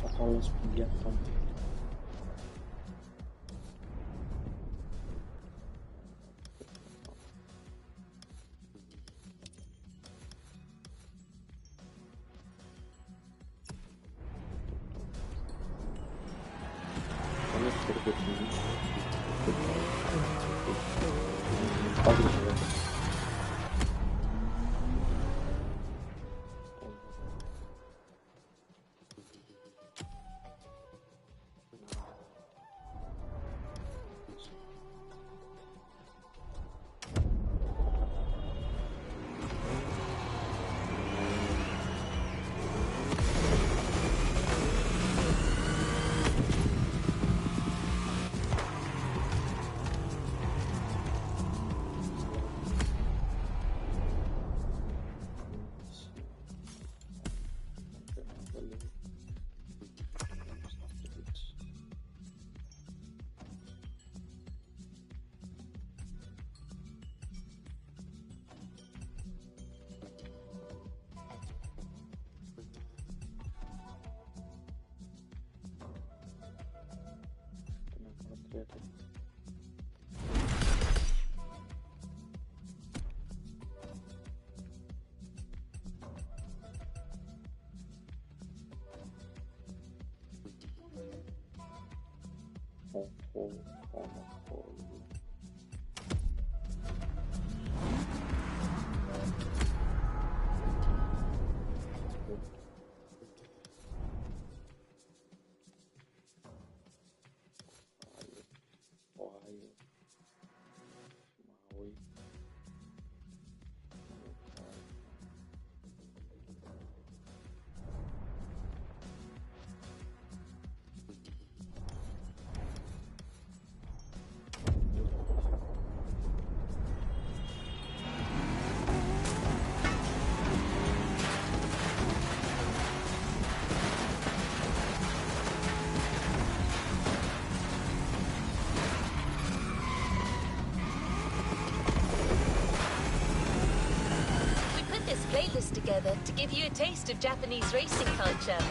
Θα σπουδιά πάνω. Playlist together to give you a taste of Japanese racing culture.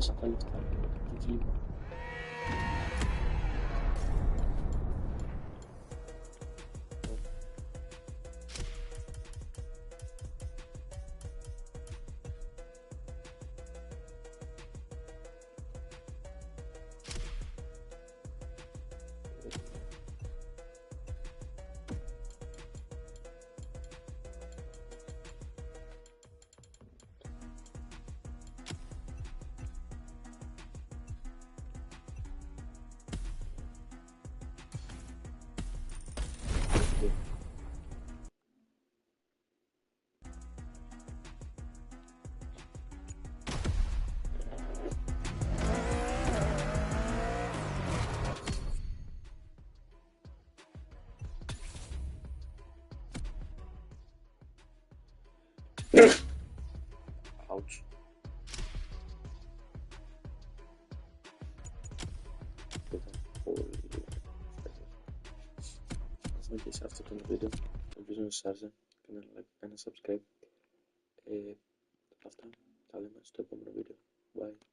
τόσα τα λεφτά και κλίμα. Ouch. Ήταν πολύ αυτό και σε αυτό το βίντεο. Ελπίζω να σας άρεσε. Κάνε like, κάνε subscribe. Αυτά τα λέμε στο επόμενο βίντεο. Bye.